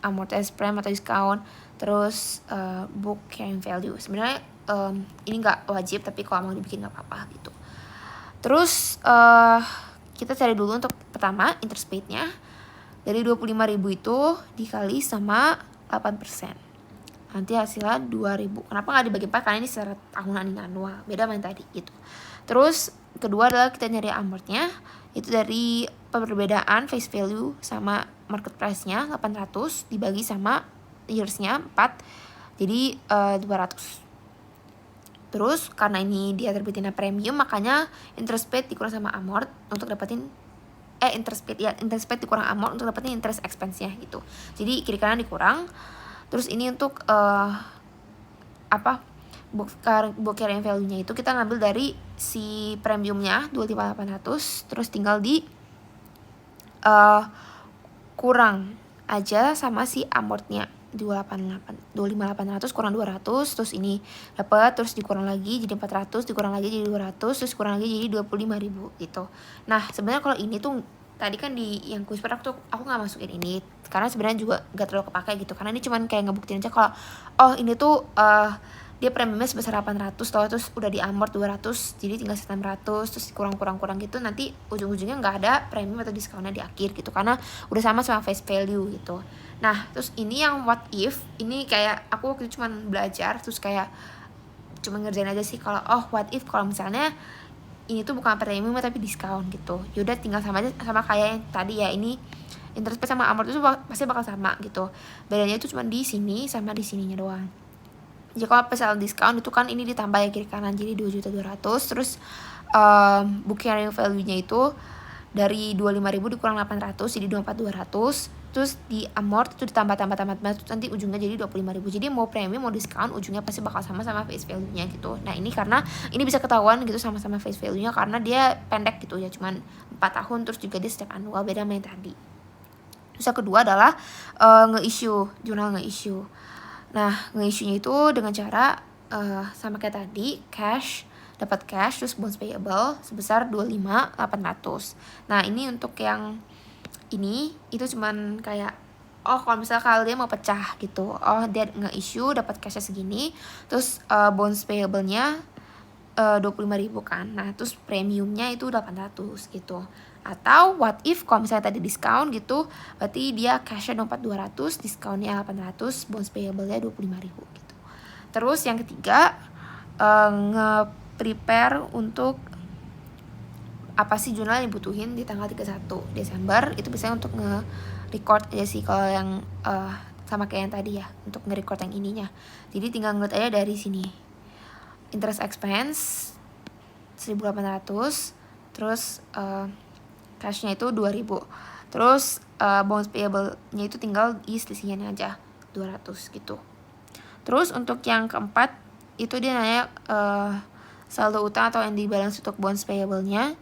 amortized prime atau discount, terus book carrying value. Sebenarnya ini nggak wajib, tapi kalau mau dibikin nggak apa-apa gitu. Terus kita cari dulu untuk pertama interest paid-nya. Dari 25.000 itu dikali sama 8%. Nanti hasilnya 2.000. Kenapa nggak dibagi 4? Karena ini secara tahunan, ini annual. Beda sama yang tadi gitu. Terus kedua adalah kita nyari amortnya. Itu dari perbedaan face value sama market price-nya 800 dibagi sama years-nya 4. Jadi 200. Terus karena ini dia terbitinnya premium, makanya interest paid dikurang sama amort untuk dapetin interest paid dikurang amort untuk dapetin interest expense-nya gitu. Jadi kiri kanan dikurang. Terus ini untuk book carrying value-nya itu kita ngambil dari si premiumnya 25.800, terus tinggal di kurang aja sama si amortnya 25.800 kurang 200, terus ini dapat, terus dikurang lagi jadi 400, dikurang lagi jadi 200, terus kurang lagi jadi 25.000 gitu. Nah, sebenarnya kalau ini tuh tadi kan di yang quiz tuh aku nggak masukin ini karena sebenarnya juga nggak terlalu kepake gitu, karena ini cuman kayak ngebuktiin aja kalau ini tuh dia premiumnya sebesar 800 terus udah di amort 200, jadi tinggal 900, terus kurang gitu, nanti ujung-ujungnya nggak ada premium atau diskonnya di akhir gitu, karena udah sama face value gitu. Nah, terus ini yang what if, ini kayak aku waktu itu cuman belajar, terus kayak cuma ngerjain aja sih kalau what if kalau misalnya ini tuh bukan premium tapi diskon gitu. Yaudah tinggal sama aja sama kayak yang tadi ya, ini interest paid sama amort itu pasti bakal sama gitu. Bedanya itu cuma di sini sama di sininya doang. Jadi kalau pas diskon itu kan ini ditambah ya kiri kanan jadi 2.200.000, terus book carrying value-nya itu dari 25.000 dikurang 800 jadi 24.200, terus di amort itu ditambah nanti ujungnya jadi 25.000. Jadi mau premium mau diskon ujungnya pasti bakal sama face value-nya gitu. Nah, ini karena ini bisa ketahuan gitu sama face value-nya karena dia pendek gitu ya, cuman 4 tahun, terus juga dia setiap annual, beda sama yang tadi. Terus yang kedua adalah jurnal nge-issue. Nah, nge-issue-nya itu dengan cara sama kayak tadi, dapat cash terus bonds payable sebesar 25.800. Nah, ini untuk yang ini itu cuman kayak kalau misalnya kalian mau pecah gitu, dia nge-issue dapat cashnya segini, terus bonds payable-nya 25.000 kan. Nah, terus premiumnya itu 800 gitu. Atau what if kalau misalnya tadi diskon gitu, berarti dia cashnya 200, diskonnya 800, bonds payable-nya 25.000 gitu. Terus yang ketiga, nge-prepare untuk apa sih jurnal yang dibutuhin di tanggal 31 Desember. Itu biasanya untuk nge-record aja sih kalau yang sama kayak yang tadi ya, untuk nge-record yang ininya. Jadi tinggal ngeliat aja dari sini. Interest expense 1.800, terus cashnya itu 2.000, terus bonds payable-nya itu tinggal di selisihnya aja 200 gitu. Terus untuk yang keempat itu dia nanya saldo utang atau ending balance untuk bonds payable-nya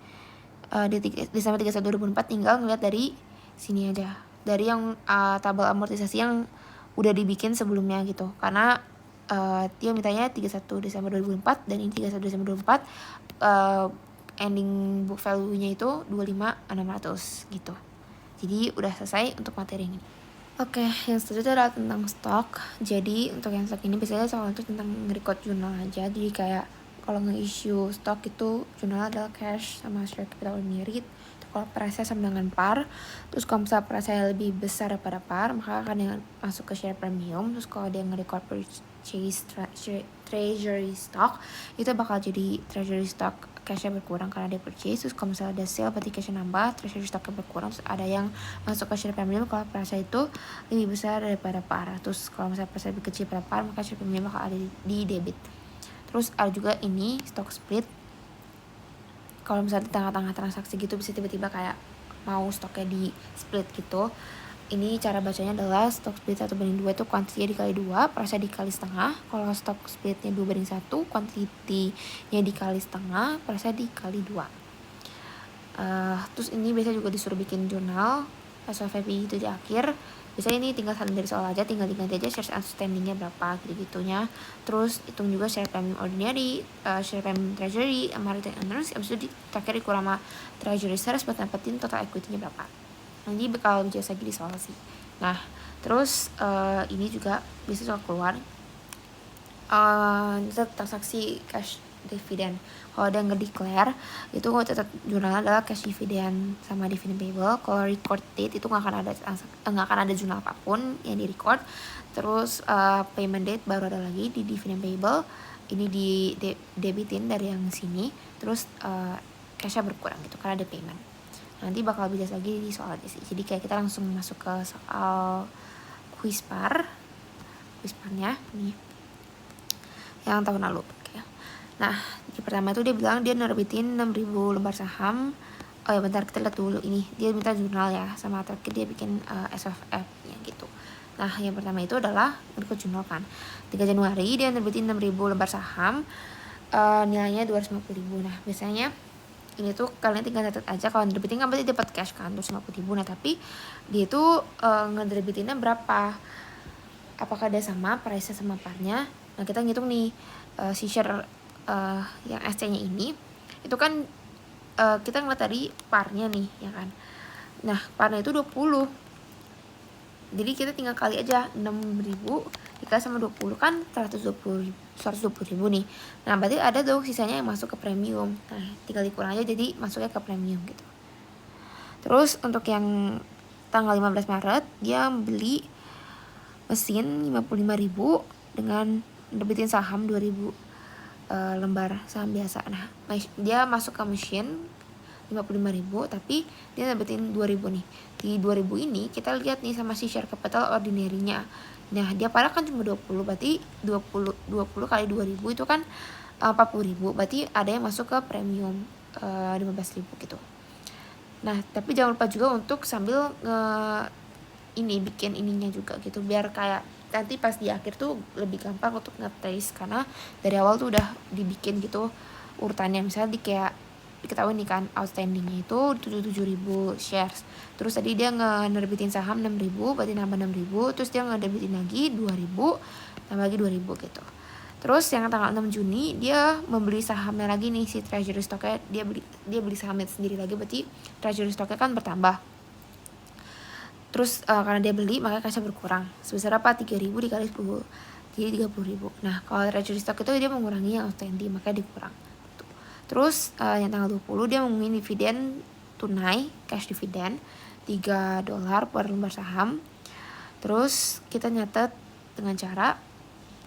di Desember 31 2004. Tinggal ngeliat dari sini aja, dari yang tabel amortisasi yang udah dibikin sebelumnya gitu, karena dia mintanya 31 Desember 2004 dan ini 31 Desember 2004. Ending book value-nya itu 25.600 gitu. Jadi udah selesai untuk materi ini. Oke, yang selanjutnya adalah tentang stok. Jadi untuk yang stok ini biasanya soal itu tentang nge-record jurnal aja. Jadi kayak kalau nge-issue stok itu jurnal adalah cash sama share capital ordinary. Kalau price sama dengan par, terus kalau misalnya price lebih besar daripada par, maka akan yang masuk ke share premium. Terus kalau dia nge-record purchase treasury stock, itu bakal jadi treasury stock cashnya berkurang karena dia purchase. Terus kalau misalnya ada sale berarti cashnya nambah, treasury stocknya berkurang. Terus ada yang masuk ke share premium kalau price itu lebih besar daripada par. Terus kalau misalnya price lebih kecil daripada par, maka share premium bakal ada di debit. Terus ada juga ini stock split. Kalau misalnya di tengah-tengah transaksi gitu bisa tiba-tiba kayak mau stoknya di split gitu. Ini cara bacanya adalah stock split 1:2 itu kuantitinya dikali 2, price-nya dikali setengah. Kalau stock splitnya 2:1, kuantitinya dikali setengah, price-nya dikali 2. Terus ini biasanya juga disuruh bikin jurnal SOVP itu di akhir. Biasanya ini tinggal salin dari soal aja, tinggal diganti aja shares outstanding-nya berapa gitu-gitunya. Terus hitung juga share premium ordinary, share premium treasury, sama return earnings. Abis itu terakhir dikurang sama treasury shares buat dapetin total equity-nya berapa. Nanti bakal jelas lagi di soal sih. Nah, terus ini juga bisa soal keluar transaksi cash dividend. Kalau ada nge-declare itu tetap jurnalnya adalah cash dividend sama dividend payable. Kalau record date itu nggak akan ada jurnal apapun yang di record. Terus payment date baru ada lagi di dividend payable. Ini di debitin dari yang sini. Terus cashnya berkurang gitu karena ada payment. Nanti bakal jelas lagi di soal aja sih. Jadi kayak kita langsung masuk ke soal quizparnya nih yang tahun lalu. Nah, di pertama itu dia bilang dia nerbitin 6.000 lembar saham. Oh ya bentar, kita lihat dulu ini. Dia minta jurnal ya, sama terakhir dia bikin SFF-nya gitu. Nah, yang pertama itu adalah berikut jurnal kan. 3 Januari dia nerbitin 6.000 lembar saham. Nilainya 250.000. Nah, biasanya ini tuh kalian tinggal catat aja, kalau nerbitin kan berarti dapat cash kan 250.000. Nah, tapi dia tuh ngenerbitinnya berapa? Apakah dia sama price-nya sama parnya? Nah, kita ngitung nih si share yang SC-nya ini itu kan kita ngeliat tadi parnya nih ya kan. Nah, parnya itu 20. Jadi kita tinggal kali aja 6.000 dikali sama 20 kan 120.000 nih. Nah, berarti ada tuh sisanya yang masuk ke premium. Nah, tinggal dikurang aja jadi masuknya ke premium gitu. Terus untuk yang tanggal 15 Maret dia beli mesin 55.000 dengan nerbitin saham 2.000 lembar saham biasa. Nah, dia masuk ke mesin 55.000 tapi dia nerbitin 2.000 nih. Di 2.000 ini kita lihat nih sama si share capital ordinary-nya. Nah, dia padahal kan cuma 20, berarti 20 kali 2.000 itu kan 40.000, berarti ada yang masuk ke premium 15.000 gitu. Nah, tapi jangan lupa juga untuk sambil bikin ininya juga gitu, biar kayak nanti pas di akhir tuh lebih gampang untuk nge-trace karena dari awal tuh udah dibikin gitu urutannya. Misalnya diketahui nih kan outstandingnya itu 77.000 shares, terus tadi dia nge-nerbitin saham 6.000 berarti nambah 6.000, terus dia nge-nerbitin lagi 2.000 tambah lagi 2.000 gitu. Terus yang tanggal 6 Juni dia membeli sahamnya lagi nih, si treasury stocknya dia beli sahamnya sendiri lagi, berarti treasury stocknya kan bertambah. Terus karena dia beli makanya cashnya berkurang sebesar apa, 3.000 dikali 10, jadi 30.000. Nah kalau treasury stock itu dia mengurangi yang outstanding, makanya dikurang. Terus yang tanggal 20 dia mengumumkan dividen tunai, cash dividend $3 per lembar saham. Terus kita nyatet dengan cara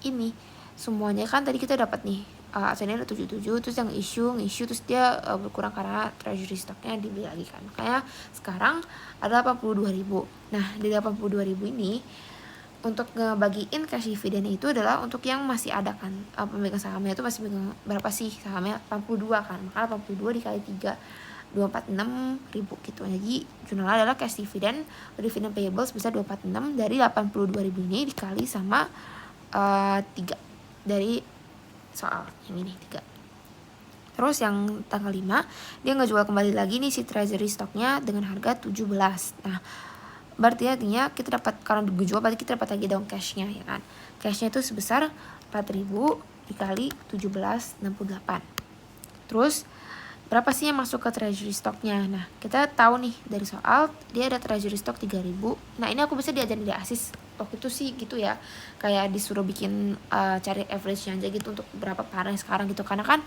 ini, semuanya kan tadi kita dapat nih outstanding ada 77, terus yang issue terus dia berkurang karena treasury stocknya dibeli lagi kan, makanya sekarang ada 82.000. Nah di 82.000 ini untuk ngebagiin cash dividend itu adalah untuk yang masih ada kan, pemegang sahamnya itu masih pegang berapa sih sahamnya, 82 kan, maka 82 dikali 3 246.000 gitu. Jadi jurnalnya adalah cash dividend payable sebesar 246 dari 82.000 ini dikali sama 3 dari soal yang ini 3. Terus yang tanggal 5 dia ngejual kembali lagi nih si treasury stocknya dengan harga 17. Nah berarti artinya kita dapat, karena dijual berarti kita dapat lagi dong cashnya ya kan. Cashnya itu sebesar 4.000 dikali 1768. Terus berapa sih yang masuk ke treasury stocknya? Nah kita tahu nih dari soal dia ada treasury stock 3.000. Nah ini aku bisa diajarin di ASIS waktu itu sih gitu ya, kayak disuruh bikin cari average-nya aja gitu untuk berapa parah sekarang gitu, karena kan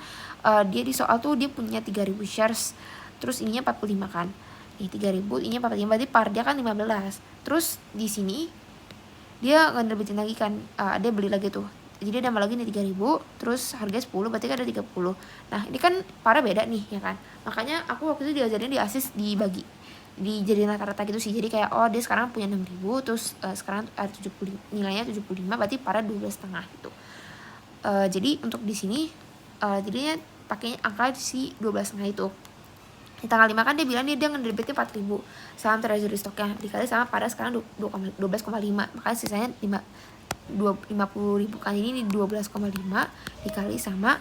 dia di soal tuh dia punya 3.000 shares, terus ininya 45 kan, nih 3.000 ininya 45, berarti par dia kan 15. Terus di sini dia ngenerbitin lagi kan, dia beli lagi tuh, jadi dia nambah lagi nih 3.000, terus harga 10 berarti kan ada 30. Nah ini kan parah beda nih ya kan, makanya aku waktu itu diajarin di ASIS dijadiin rata-rata gitu sih. Jadi kayak oh dia sekarang punya 6.000, terus sekarang ada 70, nilainya 75, berarti para 12,5 gitu. Jadi untuk di sini jadinya pakai angka si 12,5 itu. Di tanggal 5 kan dia bilang dia ngedebitin 4.000 saham treasury stocknya dikali sama pada sekarang 12,5, makanya sisanya 50.000 kan, ini 12,5 dikali sama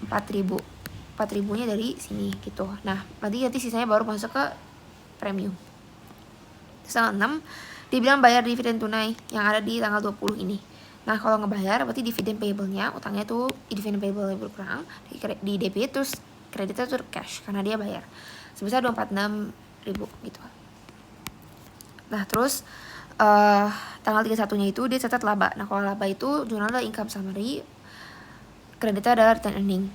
4.000 nya dari sini gitu. Nah nanti sisanya baru masuk ke premium. Terus tanggal 6 dia bilang bayar dividen tunai yang ada di tanggal 20 ini. Nah kalau ngebayar berarti dividen payable-nya, utangnya tuh dividen payable berkurang, di debit, terus kreditnya tuh cash karena dia bayar sebesar 246.000 gitu. Nah terus tanggal 31-nya itu dia catat laba. Nah kalau laba itu jurnal ada income summary, kreditnya adalah return earning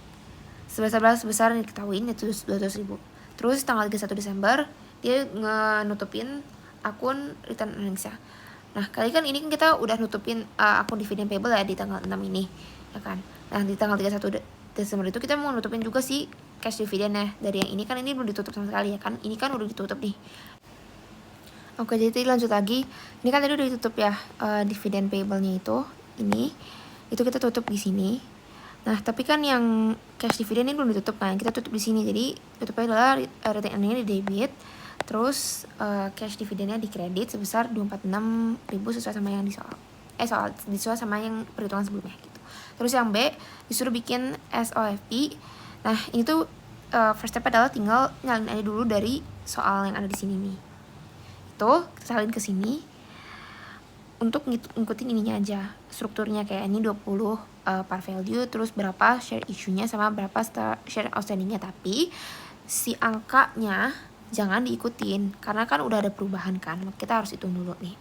sebesar yang diketahuin itu 200.000. Terus tanggal 31 Desember dia nutupin akun return earnings-nya. Nah kali kan ini kan kita udah nutupin akun dividen payable ya di tanggal 6 ini ya kan. Nah di tanggal 31 Desember itu kita mau nutupin juga sih cash dividendnya. Dari yang ini kan ini belum ditutup sama sekali ya kan, ini kan udah ditutup nih. Oke jadi lanjut lagi, ini kan tadi udah ditutup ya dividen payable-nya itu kita tutup di sini. Nah tapi kan yang cash dividend ini belum ditutup kan, kita tutup di sini. Jadi tutupnya adalah return earning-nya di debit, terus cash dividennya di kredit sebesar 246.000 sesuai sama yang sesuai sama yang perhitungan sebelumnya gitu. Terus yang B disuruh bikin SOFP. Nah ini tuh first step adalah tinggal nyalin aja dulu dari soal yang ada di sini nih. Itu kita salin ke sini untuk ngikutin ininya aja, strukturnya kayak ini 20 par value, terus berapa share issue-nya sama berapa share outstanding-nya. Tapi si angkanya jangan diikutin karena kan udah ada perubahan kan, kita harus hitung dulu nih.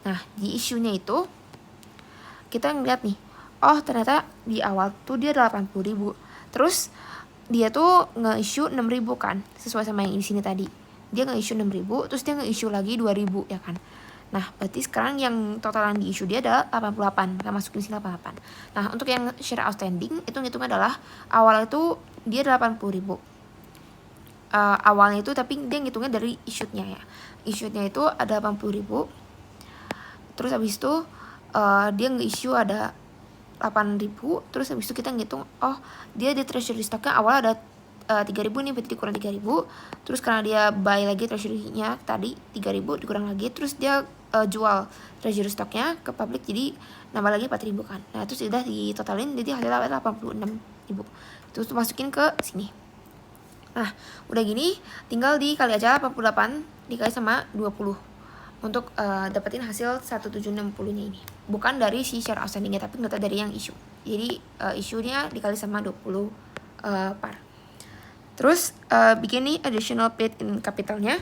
Nah di issue-nya itu kita ngeliat nih, oh ternyata di awal tuh dia 80.000, terus dia tuh nge-issue 6.000 kan, sesuai sama yang di sini tadi. Dia nge-issue 6.000, terus dia nge-issue lagi 2.000 ya kan. Nah berarti sekarang yang totalan di issue dia adalah 88, kita masukin sini 88. Nah untuk yang share outstanding itu ngitungnya adalah awalnya itu dia 80.000 awalnya itu, tapi dia ngitungnya dari issue-nya ya. Issue-nya itu ada 80.000, terus habis itu dia nge-issue ada 8.000, terus habis itu kita ngitung oh dia di treasury stocknya awal ada 3.000 nih, berarti dikurang 3.000, terus karena dia buy lagi treasury-nya tadi 3.000 dikurang lagi, terus dia jual treasury stocknya ke publik jadi nambah lagi 4.000 kan. Nah terus udah ditotalin jadi hasilnya 86.000, terus masukin ke sini. Nah udah gini tinggal dikali aja 88 dikali sama 20 untuk dapetin hasil 1760 nya ini, bukan dari si share outstanding-nya tapi dari yang issue. Jadi isunya dikali sama 20 par. Terus bikin nih additional paid in capitalnya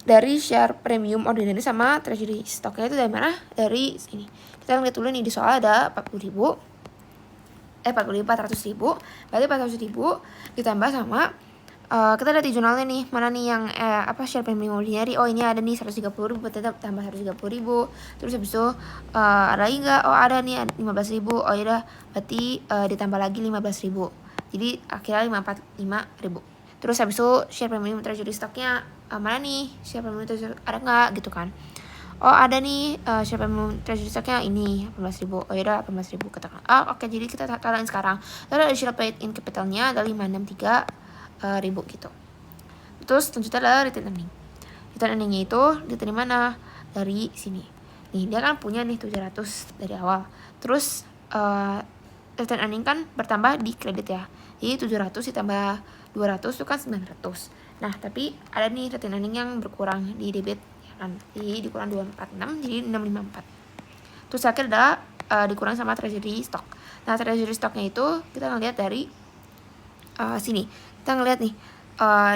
dari share premium ordinary sama treasury stocknya itu dari mana? Dari sini. Kita lihat dulu nih di soal ada 400.000, berarti 400.000 ditambah sama kita lihat di jurnalnya nih, mana nih yang share premium ordinary. Oh ini ada nih 130.000, tetap tambah 130.000. Terus habis itu ada lagi nggak? Oh ada nih 15.000. Oh ya udah, berarti ditambah lagi 15.000. Jadi akhirnya 55.000. Terus habis itu share premium treasury stocknya mana nih? Share premium treasury ada nggak gitu kan? Oh ada nih share premium treasury stocknya ini 18.000. Oh ya udah 18.000 katakan. Oke, jadi kita taruhin sekarang. Lalu additional paid in capitalnya ada 563.000 gitu. Terus selanjutnya adalah return earning. Return earningnya itu diterima mana? Dari sini. Nih dia kan punya nih 700 dari awal. Terus return earning kan bertambah di kredit ya. Jadi 700 ditambah 200 itu kan 900. Nah tapi ada nih return earning yang berkurang di debit ya kan. Jadi dikurang 246 jadi 654. Terus akhirnya adalah dikurang sama treasury stock. Nah treasury stocknya itu kita ngeliat dari sini. Kita ngeliat nih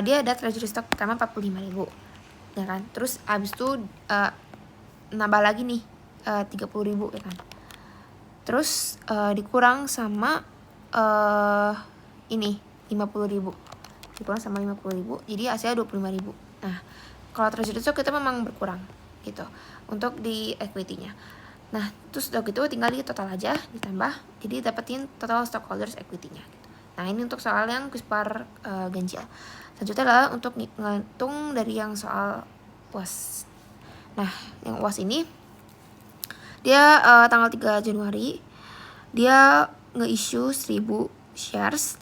dia ada treasury stock pertama 45.000 ya kan. Terus abis itu nambah lagi nih 30.000 ya kan. Terus dikurang sama ini 50.000. Dikurang sama 50.000 jadi hasilnya 25.000. Nah kalau treasury stock kita memang berkurang gitu untuk di equity-nya. Nah terus udah gitu tinggal di total aja ditambah, jadi dapetin total stockholders equity-nya gitu. Nah ini untuk soal yang kuispar ganjil. Selanjutnya adalah untuk ngitung dari yang soal UAS. Nah yang UAS ini dia tanggal 3 Januari dia nge-issue 1.000 shares,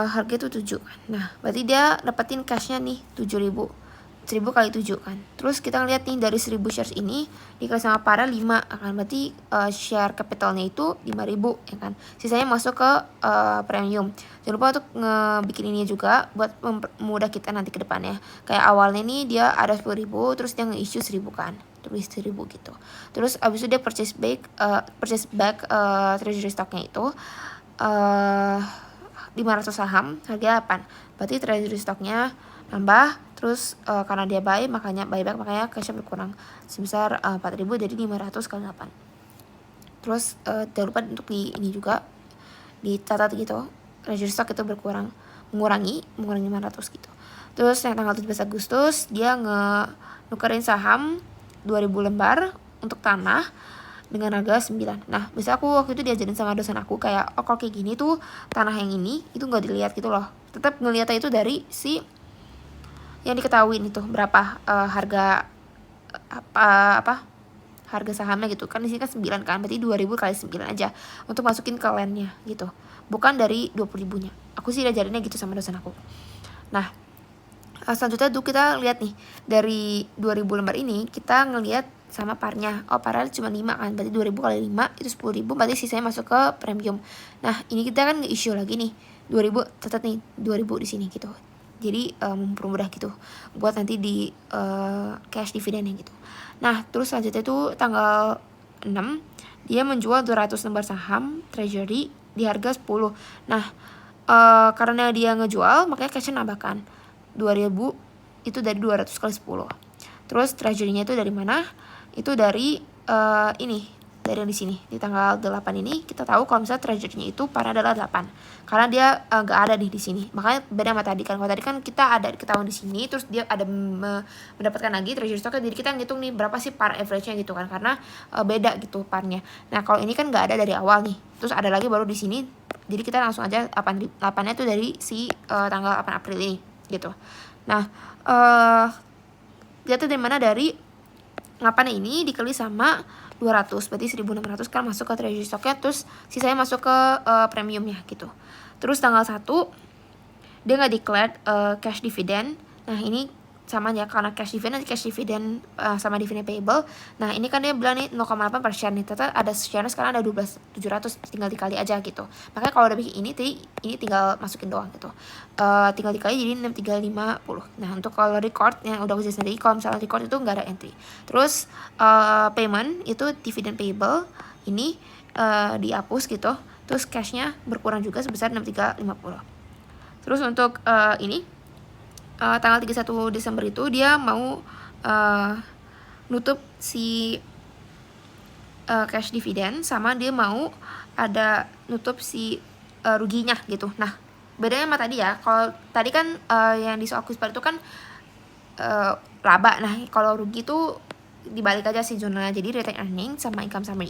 harga itu 7 kan. Nah berarti dia dapetin cashnya nih 7.000, 1.000 kali 7 kan. Terus kita ngeliat nih dari 1.000 shares ini dikali sama para 5 kan. Berarti share capitalnya itu 5.000 ya kan. Sisanya masuk ke premium. Jangan lupa untuk ngebikin ini juga buat memudahkan kita nanti ke depannya. Kayak awalnya nih dia ada 10.000 terus dia nge-issue 1.000 kan. Tulis 1.000 gitu. Terus abis itu dia purchase back treasury stocknya itu 500 saham harga 8. Berarti treasury stocknya nambah. Terus karena dia makanya buyback makanya cashnya berkurang sebesar 4.000 jadi 500 kali 8. Terus jangan lupa untuk di ini juga dicatat gitu, treasury stock itu mengurangi 500 gitu. Terus yang tanggal 17 Agustus dia nukerin saham 2.000 lembar untuk tanah dengan harga 9. Nah bisa aku waktu itu diajarin sama dosen aku kayak kalau kayak gini tuh tanah yang ini itu nggak dilihat gitu loh, tetap ngeliatnya itu dari si yang diketahui itu berapa harga harga sahamnya gitu kan. Di sini kan 9 kan, berarti 2.000 kali 9 aja untuk masukin ke landnya gitu, bukan dari 20.000-nya. Aku sih diajarinnya gitu sama dosen aku. Nah selanjutnya tuh kita lihat nih dari 2.000 lembar ini kita ngelihat sama parnya. Oh parnya cuma 5 kan, berarti 2.000 kali 5 itu 10.000, berarti sisanya masuk ke premium. Nah ini kita kan nge-issue lagi nih 2.000, catat nih 2.000 di sini gitu. Jadi mempermudah gitu buat nanti di cash dividennya gitu. Nah terus selanjutnya itu tanggal 6 dia menjual 200 lembar saham treasury di harga 10. Nah karena dia ngejual makanya cashnya nambahkan 2.000 itu dari 200 kali 10. Terus treasury-nya itu dari mana? Itu dari dari yang di sini di tanggal 8 ini kita tahu kalau misalnya treasury-nya itu pada adalah 8 karena dia nggak ada nih di sini, makanya beda sama tadi kan. Kalau tadi kan kita ada ketahuan di sini terus dia ada mendapatkan lagi treasury stock, jadi kita ngitung nih berapa sih par average-nya gitu kan, karena beda gitu parnya. Nah kalau ini kan nggak ada dari awal nih, terus ada lagi baru di sini, jadi kita langsung aja 8-nya tuh dari si tanggal 8 April ini gitu. Nah dia tuh dari mana? Dari 8 ini dikali sama 200 berarti 1.600 kan masuk ke treasury stocknya, terus sisanya masuk ke premiumnya gitu. Terus tanggal 1 dia nggak declare cash dividend. Nah ini sama ya, karena cash dividend sama dividend payable. Nah ini kan dia bilang nih 0,8 per share nih, ternyata ada share sekarang ada 12.700, tinggal dikali aja gitu. Makanya kalau udah bikin ini tinggal masukin doang gitu, tinggal dikali jadi 6.350. Nah untuk kalau record yang udah aku jelasin tadi, kalau misalnya record itu nggak ada entry. Terus payment itu dividend payable ini dihapus gitu. Terus cashnya berkurang juga sebesar 6350. Terus untuk ini tanggal 31 Desember itu dia mau nutup si cash dividend, sama dia mau ada nutup si ruginya gitu. Nah, bedanya sama tadi ya. Kalau tadi kan yang di soal quiz itu kan laba. Nah, kalau rugi tuh dibalik aja sih zona. Jadi retained earning sama income summary.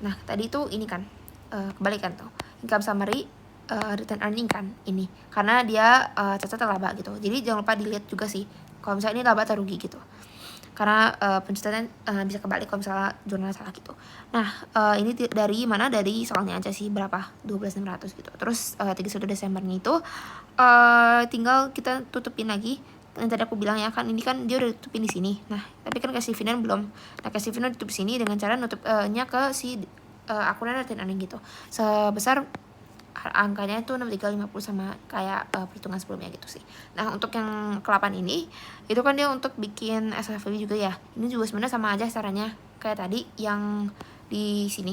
Nah, tadi tuh ini kan kebalikan tuh. Income summary return earning kan ini. Karena dia cacat laba gitu. Jadi jangan lupa dilihat juga sih kalau misalnya ini laba atau rugi gitu. Karena pencatatan bisa kebalik kalau misalnya jurnal salah gitu. Nah, ini dari mana? Dari soalnya aja sih, berapa? 12.600 gitu. Terus 31 Desembernya itu tinggal kita tutupin lagi. Yang tadi aku bilang ya kan, ini kan dia udah tutupin di sini. Nah, tapi kan cash dividend belum. Nah, cash dividend ditutup sini dengan cara nutupnya ke si akunnya return earning gitu. Sebesar angkanya itu 6350 sama kayak perhitungan sebelumnya gitu sih. Nah, untuk yang ke-8 ini itu kan dia untuk bikin SFV juga ya. Ini juga sebenarnya sama aja caranya kayak tadi yang di sini.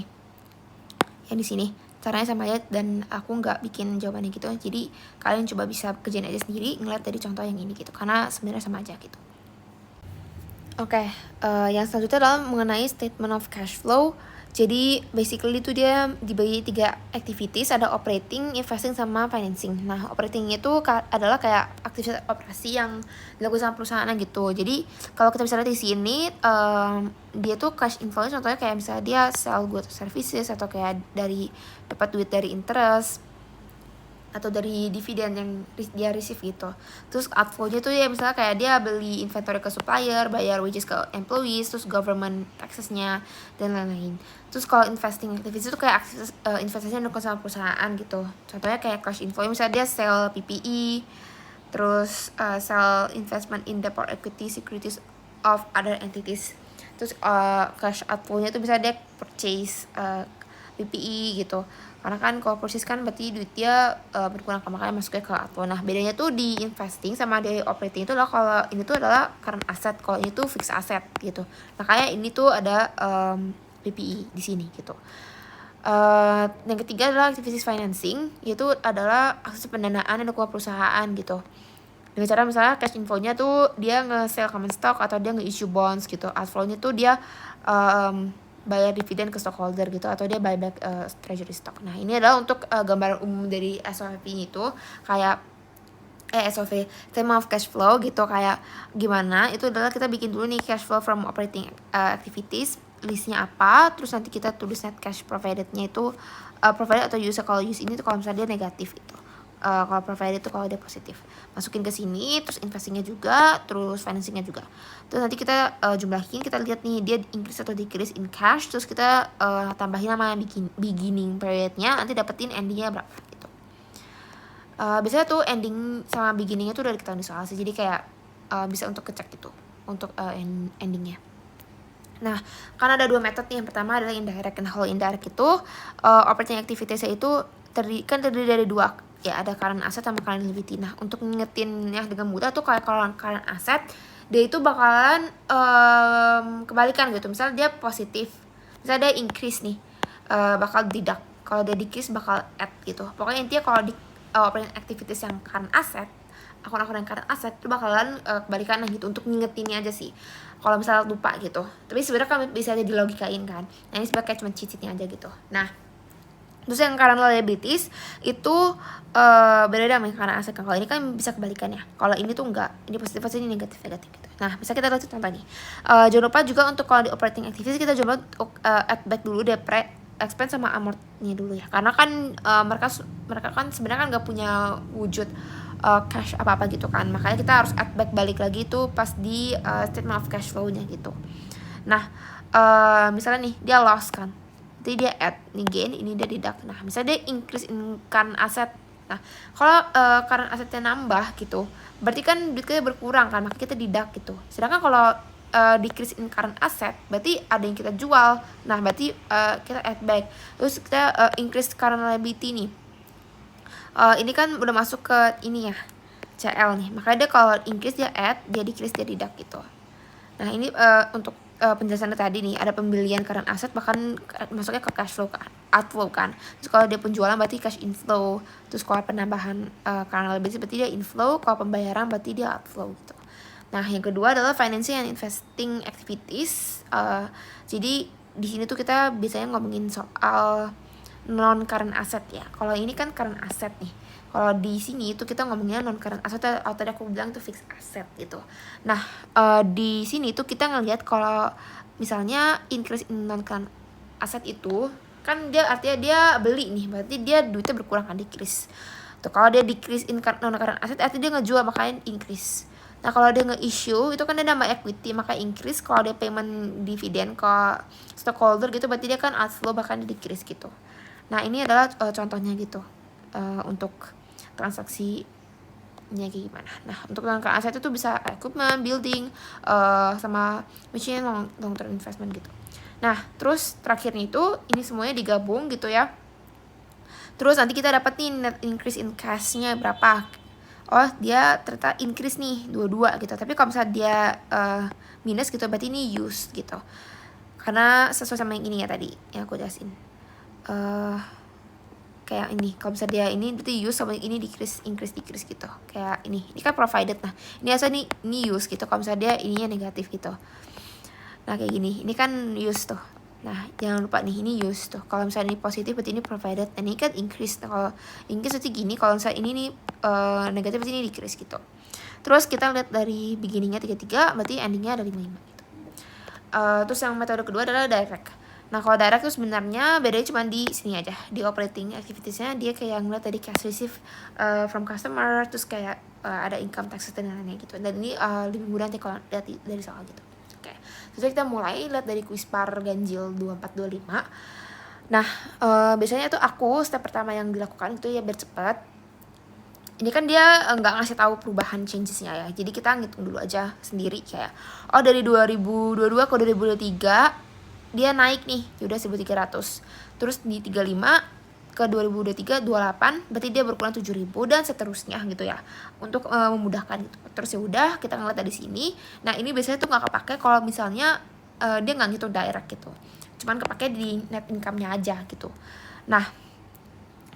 Yang di sini caranya sama aja, dan aku nggak bikin jawabannya gitu. Jadi kalian coba bisa kerjain aja sendiri ngeliat dari contoh yang ini gitu, karena sebenarnya sama aja gitu. Oke, yang selanjutnya adalah mengenai statement of cash flow. Jadi basically itu dia dibagi 3 activities, ada operating, investing, sama financing. Nah, operating itu adalah kayak aktivitas operasi yang dilakukan sama perusahaan gitu. Jadi kalau kita bisa lihat di sini, dia tuh cash inflow contohnya kayak misalnya dia sell goods services, atau kayak dari dapat duit dari interest atau dari dividen yang dia receive gitu. Terus outflow-nya tuh ya misalnya kayak dia beli inventory ke supplier, bayar wages ke employees, terus government taxes-nya, dan lain-lain. Terus kalau investing activities itu kayak investasi yang dilakukan sama perusahaan gitu. Contohnya kayak cash inflow, misalnya dia sell PPE, terus sell investment in debt or equity securities of other entities. Terus cash outflow-nya tuh bisa dia purchase PPE gitu. Karena kan kalau purchase kan berarti duit dia berkurang, makanya masuknya ke outflow. Nah, bedanya tuh di investing sama di operating itu adalah kalau ini tuh adalah current asset, kalau ini tuh fixed asset gitu. Nah, kayak ini tuh ada PPE di sini gitu. Yang ketiga adalah activities financing, yaitu adalah akses pendanaan yang dilakukan perusahaan gitu. Dengan cara misalnya cash inflow-nya tuh dia nge-sell common stock atau dia nge-issue bonds gitu. Outflow-nya tuh dia bayar dividen ke stockholder gitu, atau dia buyback treasury stock. Nah, ini adalah untuk gambaran umum dari SOP itu, kayak SOV, statement of cash flow gitu, kayak gimana. Itu adalah kita bikin dulu nih cash flow from operating activities, listnya apa, terus nanti kita tulis net cash provided-nya itu provided atau use. Kalau use ini tuh kalau misalnya dia negatif gitu. Kalau provided itu kalau dia positif, masukin ke sini. Terus investingnya juga, terus financingnya juga. Terus nanti kita jumlahin, kita lihat nih dia increase atau decrease in cash. Terus kita tambahin nama beginning periodnya, nanti dapetin endingnya berapa gitu. Biasanya tuh ending sama beginningnya tuh udah diketahui soal sih, jadi kayak bisa untuk kecek gitu untuk endingnya. Nah, karena ada 2 metode nih. Yang pertama adalah indirect. Nah, kalau indirect itu operating activities-nya itu terdiri dari 2 ya, ada current asset sama current liability. Nah, untuk ngingetinnya dengan mudah tuh kayak kalau current asset dia itu bakalan kebalikan gitu. Misalnya dia positif, misalnya dia increase nih, bakal deduct. Kalau dia decrease bakal add gitu. Pokoknya intinya kalau di operating activities yang current asset, akun-akun yang current asset itu bakalan kebalikan gitu, untuk ngingetinnya aja sih kalau misalnya lupa gitu. Tapi sebenarnya kan bisa aja dilogikain kan. Nah, ini sebenarnya kayak cuma cheat-cheatnya aja gitu. Nah, terus yang current liabilities itu beda dengan current asset. Kalau ini kan bisa kebalikannya. Kalau ini tuh enggak, ini positif pasti ini negatif gitu. Nah, bisa kita lihat contoh nih. Jangan lupa juga untuk kalau di operating activities kita coba add back dulu depre, expense sama amortnya dulu ya. Karena kan mereka kan sebenarnya kan nggak punya wujud cash apa-apa gitu kan. Makanya kita harus add back balik lagi tuh pas di statement of cash flow-nya gitu. Nah, misalnya nih dia loss kan, jadi dia add, ini gain, ini dia deduct. Nah, misalnya dia increase in current asset. Nah, kalau current assetnya nambah gitu, berarti kan duitnya berkurang kan, maka kita deduct gitu. Sedangkan kalau decrease in current asset, berarti ada yang kita jual. Nah, berarti kita add back. Terus kita increase current liability nih. Ini kan udah masuk ke ini ya, CL nih. Makanya dia kalau increase dia add, dia decrease dia deduct gitu. Nah, ini untuk penjelasannya tadi nih, ada pembelian current asset bahkan masuknya ke cash flow kan. outflow kan. Terus kalau dia penjualan berarti cash inflow. Terus kalau penambahan current liabilities berarti dia inflow. Kalau pembayaran berarti dia outflow gitu. Nah, yang kedua adalah financing and investing activities. Jadi di sini tuh kita biasanya ngomongin soal non current asset ya. Kalau ini kan current asset nih. Kalau di sini itu kita ngomongnya non current asset atau tadi aku bilang itu fixed asset gitu. Nah, di sini tuh kita ngelihat kalau misalnya increase in non current asset itu kan dia artinya dia beli nih, berarti dia duitnya berkurang kan, decrease. Tuh kalau dia decrease in non current asset artinya dia ngejual, makanya increase. Nah, kalau dia nge-issue itu kan dia nambah equity, maka increase. Kalau dia payment dividen ke stockholder gitu berarti dia kan outflow, bahkan dia decrease gitu. Nah, ini adalah contohnya gitu untuk transaksinya kayak gimana. Nah, untuk langkah aset itu bisa equipment, building, sama machine, long term investment gitu. Nah, terus terakhirnya itu ini semuanya digabung gitu ya. Terus nanti kita dapat nih net increase in cash-nya berapa. Oh, dia ternyata increase nih 22 gitu. Tapi kalau misalnya dia minus gitu berarti ini use gitu. Karena sesuai sama yang ini ya tadi yang aku jelasin. Kayak ini, kalau misalnya dia ini berarti use sama ini decrease gitu. Kayak ini kan provided. Nah, ini asal ini use gitu. Kalau misalnya dia ininya negatif gitu. Nah, kayak gini, ini kan use tuh. Nah, jangan lupa nih, ini use tuh. Kalau misalnya ini positif berarti ini provided. Nah, ini kan increase. Nah, kalau increase berarti gini. Kalau misalnya ini nih negatif berarti ini decrease gitu. Terus kita lihat dari beginningnya 33, berarti endingnya ada 55 gitu. Terus yang metode kedua adalah direct. Nah, kalau direct itu sebenarnya bedanya cuma di sini aja. Di operating activities-nya dia kayak ngeliat tadi cash receive from customer, terus kayak ada income tax dan lain-lain gitu. Dan ini lebih mudah nanti kalau lihat dari soal gitu. Oke. Terus kita mulai lihat dari Quizpar ganjil 2425. Nah, biasanya tuh aku step pertama yang dilakukan itu ya biar cepet. Ini kan dia nggak ngasih tahu perubahan changesnya ya. Jadi kita ngitung dulu aja sendiri kayak dari 2022 ke 2023 dia naik nih, udah 1.300. Terus di 35 ke 2023 28, berarti dia berkurang 7.000 dan seterusnya gitu ya. Untuk memudahkan gitu. Terus ya udah kita ngeliat dari sini. Nah, ini biasanya tuh nggak kepake kalau misalnya dia nggak ngitung direct gitu. Cuman kepake di net income-nya aja gitu. Nah,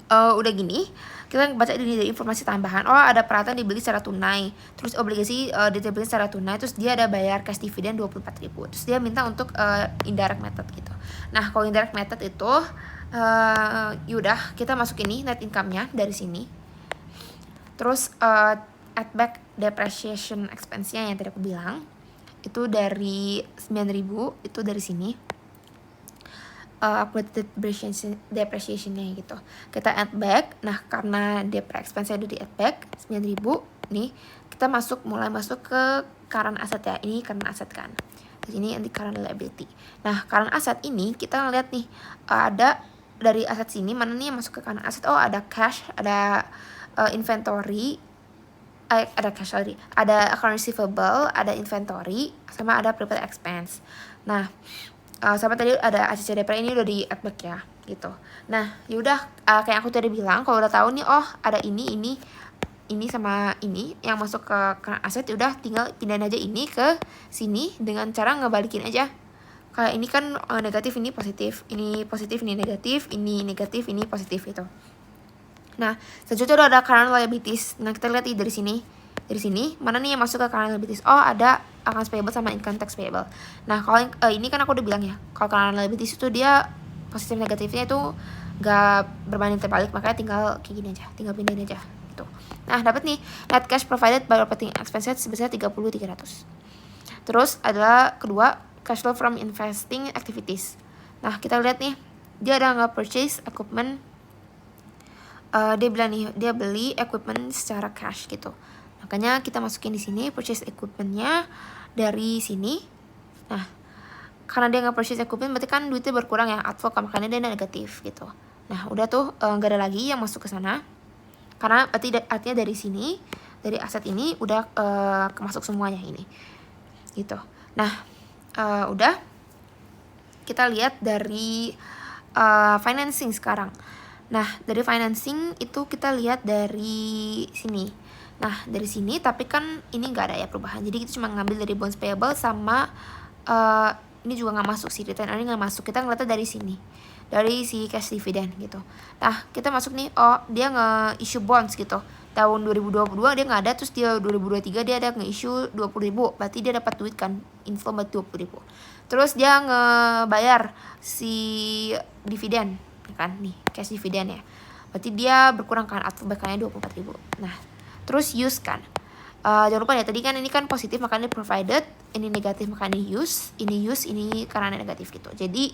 udah gini, kita baca ini dari informasi tambahan. Ada peralatan dibeli secara tunai, terus obligasi dibeli secara tunai, terus dia ada bayar cash dividend 24.000. Terus dia minta untuk indirect method gitu. Nah, kalau indirect method itu yaudah kita masuk ini net income-nya dari sini. Terus add back depreciation expense-nya yang tadi aku bilang. Itu dari 9.000, itu dari sini. Updated depreciation-nya gitu. Kita add back. Nah, karena DP expense udah di add back 9.000 nih, kita mulai masuk ke current asset ya. Ini current asset kan. Di sini nanti current liability. Nah, current asset ini kita ngeliat nih ada dari aset sini mana nih yang masuk ke current asset. Ada cash, ada inventory, ada cash sorry, ada account receivable, ada inventory, sama ada prepaid expense. Nah, sama tadi ada ACC DPR ini udah di add back ya gitu. Nah, yaudah kayak aku tadi bilang, kalau udah tahu nih ada ini sama ini yang masuk ke aset, udah tinggal pindahin aja ini ke sini dengan cara ngebalikin aja. Kayak ini kan negatif, ini positif, ini positif, ini negatif, ini negatif, ini positif gitu. Nah, selanjutnya udah ada current liabilities. Nah, kita lihat dari sini. Dari sini, mana nih yang masuk ke current liabilities? Ada accounts payable sama income tax payable. Nah, kalau ini kan aku udah bilang ya, kalau current liabilities itu dia positif negatifnya itu gak berbanding terbalik, makanya tinggal kayak gini aja, tinggal pindahin aja gitu. Nah, dapat nih net cash provided by operating expenses sebesar 30.300. Terus adalah kedua, cash flow from investing activities. Nah, kita lihat nih, dia ada nggak purchase equipment. Dia bilang nih, dia beli equipment secara cash gitu. Makanya kita masukin di sini purchase equipment-nya dari sini. Nah, karena dia nggak purchase equipment berarti kan duitnya berkurang ya, outflow, makanya dia negatif gitu. Nah, udah tuh nggak ada lagi yang masuk ke sana. Karena artinya dari sini, dari aset ini udah kemasuk semuanya ini. Gitu. Nah, udah kita lihat dari financing sekarang. Nah, dari financing itu kita lihat dari sini. Nah, dari sini tapi kan ini nggak ada ya perubahan. Jadi kita cuma ngambil dari bonds payable sama ini juga nggak masuk sih, return earning nggak masuk. Kita ngeliatnya dari sini. dari si cash dividend gitu. Nah kita masuk nih, oh dia nge-issue bonds gitu tahun 2022 dia nggak ada, terus dia 2023 dia ada nge-issue 20.000, berarti dia dapat duit kan, inflow buat 20.000. Terus dia ngebayar si dividen kan nih, cash dividen ya, berarti dia berkurang kan, outflow backnya 24.000. Nah terus use kan, jangan lupa ya tadi kan ini kan positif makanya provided, ini negatif makanya use, ini karena negatif gitu. Jadi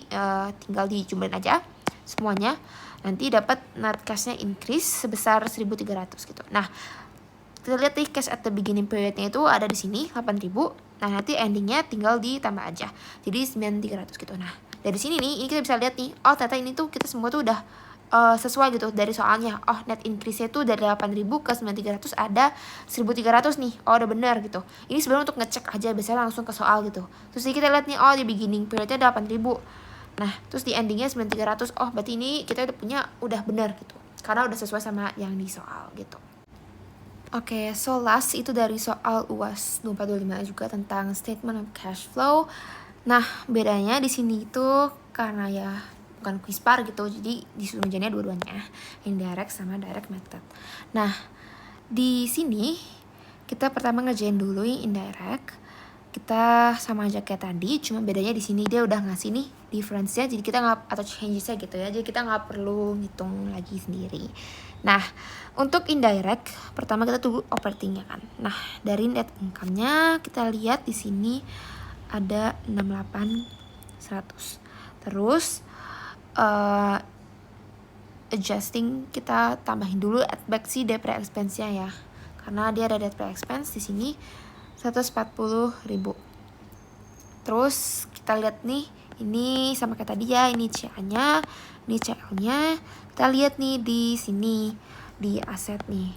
tinggal dijumlahin aja semuanya, nanti dapat net cashnya increase sebesar 1.300 gitu. Nah kita lihat nih cash at the beginning periodnya itu ada di sini 8.000. Nah nanti endingnya tinggal ditambah aja jadi 9.300 gitu. Nah dari sini nih ini kita bisa lihat nih, oh ternyata ini tuh kita semua tuh udah sesuai gitu dari soalnya. Oh net increase-nya tuh dari 8.000 ke 9.300 ada 1.300 nih. Oh udah benar gitu. Ini sebenarnya untuk ngecek aja, biasanya langsung ke soal gitu. Terus kita lihat nih, oh di beginning periodnya ada 8.000. Nah terus di endingnya 9.300. Oh berarti ini kita udah benar gitu, karena udah sesuai sama yang di soal gitu. Oke, so last itu dari soal UAS 2425 juga tentang statement of cash flow. Nah, bedanya di sini itu karena ya bukan quiz bar gitu, jadi disuruh ngerjainnya dua-duanya, indirect sama direct method. Nah, di sini kita pertama ngerjain dulu yang indirect. Kita sama aja kayak tadi, cuma bedanya di sini dia udah ngasih nih difference-nya, jadi kita nggak, atau changes-nya gitu ya, jadi kita nggak perlu ngitung lagi sendiri. Nah, untuk indirect, pertama kita tunggu operatingnya kan. Nah, dari net income-nya kita lihat di sini ada 68.100. Terus adjusting kita tambahin dulu add back si DPR expense-nya ya. Karena dia ada DPR expense di sini 140.000. Terus kita lihat nih, ini sama kayak tadi ya, ini CA-nya, ini CL-nya. Kita lihat nih di sini di aset nih,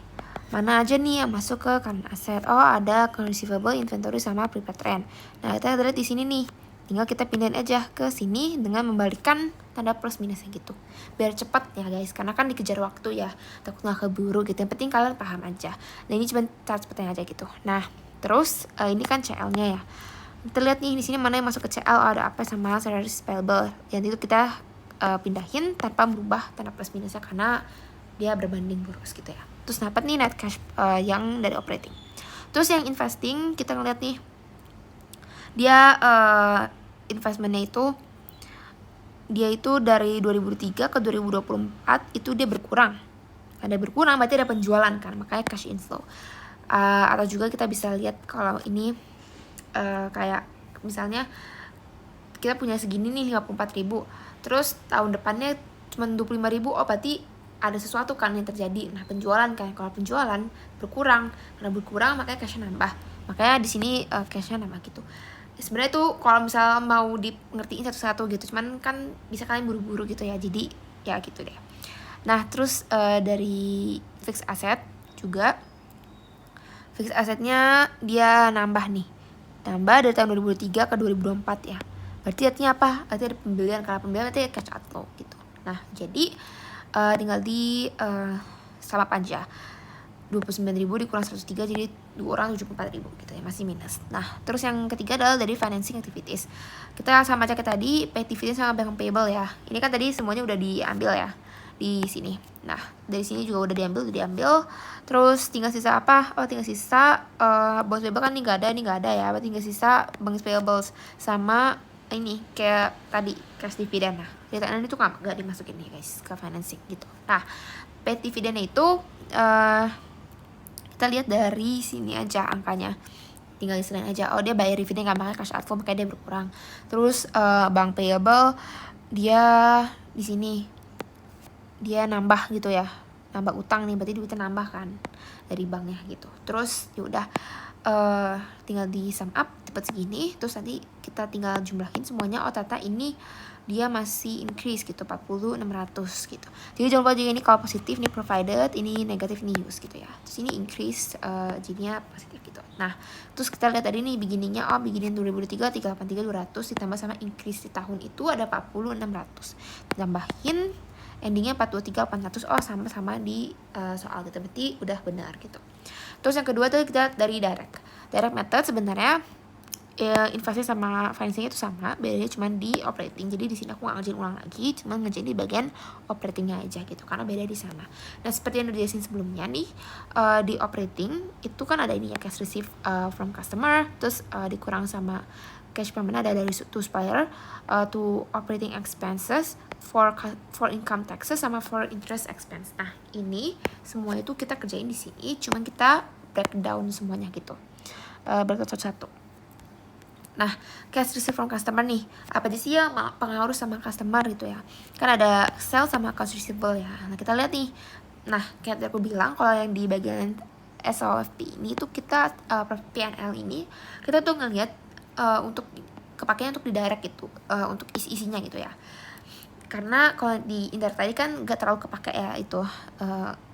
mana aja nih yang masuk ke current asset. Oh ada current receivable, inventory sama prepaid rent. Nah kita lihat di sini nih, tinggal kita pindahin aja ke sini dengan membalikkan tanda plus minusnya gitu, biar cepat ya guys, karena kan dikejar waktu ya, takut nggak keburu gitu. Yang penting kalian paham aja. Nah ini cuma cara cepetnya aja gitu. Nah terus ini kan CL-nya ya. Kita lihat nih di sini mana yang masuk ke CL, ada apa sama salaries payable. Yang itu kita pindahin tanpa merubah tanda plus minusnya karena dia berbanding lurus gitu ya. Terus dapat nih net cash yang dari operating. Terus yang investing kita ngeliat nih, dia investmentnya itu dia itu dari 2003 ke 2024 itu dia berkurang. Ada berkurang berarti ada penjualan kan, makanya cash inflow. Atau juga kita bisa lihat kalau ini kayak misalnya kita punya segini nih 54.000, terus tahun depannya cuma 25.000, oh berarti ada sesuatu kan yang terjadi. Nah penjualan kan, kalau penjualan berkurang, karena berkurang makanya cashnya nambah, makanya di sini cashnya nambah gitu. Sebenarnya tuh kalau misalnya mau ngertiin satu-satu gitu, cuman kan bisa kalian buru-buru gitu ya, jadi ya gitu deh. Nah terus dari fixed asset juga, fixed assetnya dia nambah nih, nambah dari tahun 2003 ke 2024 ya. Berarti artinya apa? Artinya ada pembelian, karena pembelian nanti cash outflow gitu. Nah jadi tinggal di sama aja, 29.000 dikurang 103 jadi 274.000 gitu ya, masih minus. Nah terus yang ketiga adalah dari financing activities. Kita sama aja kayak tadi, pay dividend sama bank payable ya. Ini kan tadi semuanya udah diambil ya di sini. Nah dari sini juga udah diambil. Terus tinggal sisa apa? Oh tinggal sisa bonds payable kan ini nggak ada ya. Berarti tinggal sisa bonds payables sama ini kayak tadi cash dividend. Nah data itu nggak dimasukin nih guys ke financing gitu. Nah pay dividendnya itu kita lihat dari sini aja angkanya, tinggal istilahnya aja. Oh dia bayar dividen nggak pakai cash outflow, makanya dia berkurang. Terus bank payable dia di sini dia nambah gitu ya, nambah utang nih, berarti duitnya nambah kan dari banknya gitu. Terus yaudah tinggal di sum up dapat segini. Terus nanti kita tinggal jumlahin semuanya. Oh ternyata ini dia masih increase gitu, 40.600 gitu. Jadi jangan lupa juga ini kalau positif nih provided, ini negatif nih use gitu ya. Terus ini increase jadinya positif gitu. Nah terus kita lihat tadi nih beginningnya, oh beginning 2003 383.200 ditambah sama increase di tahun itu ada 40.600, tambahin endingnya 43.800. Oh sama-sama di soal gitu, berarti udah benar gitu. Terus yang kedua tuh kita dari direct method. Sebenarnya investasi sama financingnya itu sama, bedanya cuma di operating. Jadi di sini aku nggak ngerjain ulang lagi, cuma ngerjain di bagian operatingnya aja gitu, karena beda di sana. Nah seperti yang udah dijelasin sebelumnya nih, di operating itu kan ada ini ya, cash receive from customer, terus dikurang sama cash payment ada dari to supplier, to operating expenses, for income taxes, sama for interest expense. Nah ini semua itu kita kerjain di sini, cuman kita breakdown semuanya gitu, breakdown satu-satu. Nah, cash receive from customer nih, apa aja sih yang pengaruh sama customer gitu ya? Kan ada sales sama accounts receivable ya. Nah, kita lihat nih. Nah, kayak aku bilang, kalau yang di bagian SOFP ini tuh kita P&L ini kita tuh ngelihat untuk kepakainya untuk di direct gitu, untuk isinya gitu ya. Karena kalau di indirect tadi kan gak terlalu kepake ya itu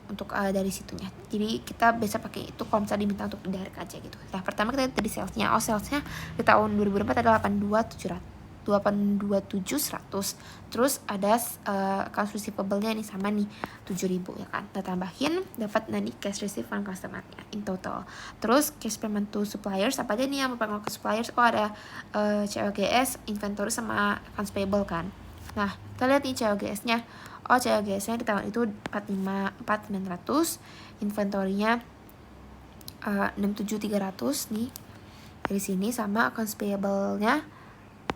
untuk dari situnya. Jadi kita biasa pakai itu kalau misalnya diminta untuk direct aja gitu. Nah pertama kita lihat dari salesnya. Salesnya di tahun 2004 ada 82700. Terus ada accounts receivable-nya nih sama nih 7.000 ya kan. Kita tambahin dapat nanti cash receive from customer-nya in total. Terus cash payment to suppliers, apa aja nih yang berpengaruh ke suppliers? Ada COGS, inventory sama accounts payable kan. Nah, kita lihat nih COGS-nya. COGS-nya di tahun itu 4.900, inventory-nya 6.700 nih. Dari sini sama accounts payable-nya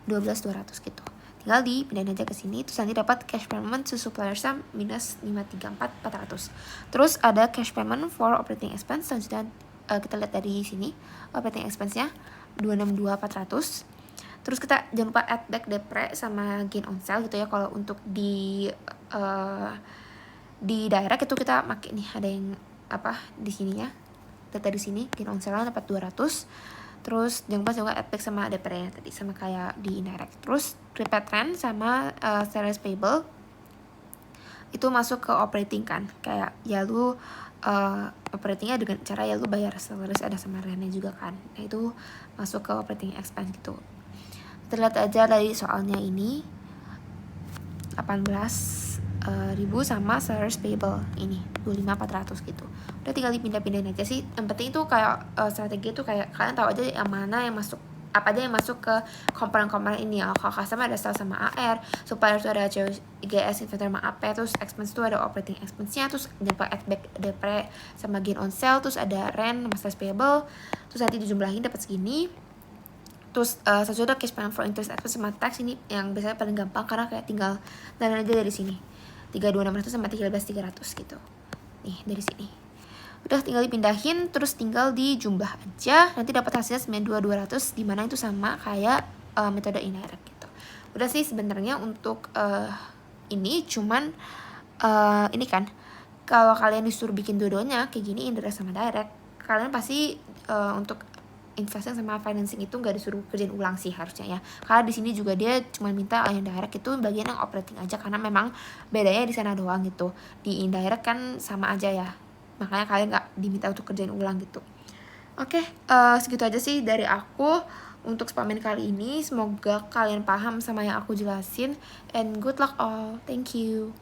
12.200 gitu. Tinggal dipindahin aja ke sini, terus nanti dapat cash payment to suppliers minus 534.400. Terus ada cash payment for operating expense, selanjutnya kita lihat dari sini operating expense-nya 262.400. Terus kita jangan lupa add back depre sama gain on sale gitu ya. Kalau untuk di direct itu kita pakai nih, ada yang di sininya, data di sini gain on sale dapat 200. Terus jangan lupa juga add back sama depre tadi, sama kayak di indirect. Terus prepaid rent sama sales payable itu masuk ke operating kan, kayak ya lu operatingnya dengan cara ya lu bayar salaries ada sama rentnya juga kan. Nah itu masuk ke operating expense gitu. Kita lihat aja dari soalnya ini 18.000 sama salaries payable ini 25.400 gitu. Udah tinggal dipindah-pindahin aja sih. Yang penting itu kayak strategi itu kayak kalian tahu aja yang mana yang masuk, apa aja yang masuk ke komponen-komponen ini ya. Kalau customer ada sales sama AR, supplier itu ada COGS, inventory sama AP, terus expense itu ada operating expense-nya, terus dapat add back depre sama gain on sale, terus ada rent sama sales payable, terus nanti dijumlahin dapat segini. Terus sesudah cash payment for interest expense sama tax ini yang biasanya paling gampang karena kayak tinggal dan aja dari sini 32.600 sama 13.300 gitu nih dari sini. Udah tinggal dipindahin, terus tinggal dijumlah aja, nanti dapat hasilnya 92.200, dimana itu sama kayak metode indirect gitu. Udah sih sebenarnya untuk ini cuman ini kan kalau kalian disuruh bikin dua-duanya kayak gini, indirect sama direct, kalian pasti untuk investasi sama financing itu nggak disuruh kerjain ulang sih harusnya ya, karena di sini juga dia cuma minta yang direct itu bagian yang operating aja, karena memang bedanya di sana doang gitu. Di indirect kan sama aja ya, makanya kalian nggak diminta untuk kerjain ulang gitu. Oke, segitu aja sih dari aku untuk spamin kali ini. Semoga kalian paham sama yang aku jelasin, and good luck all. Thank you.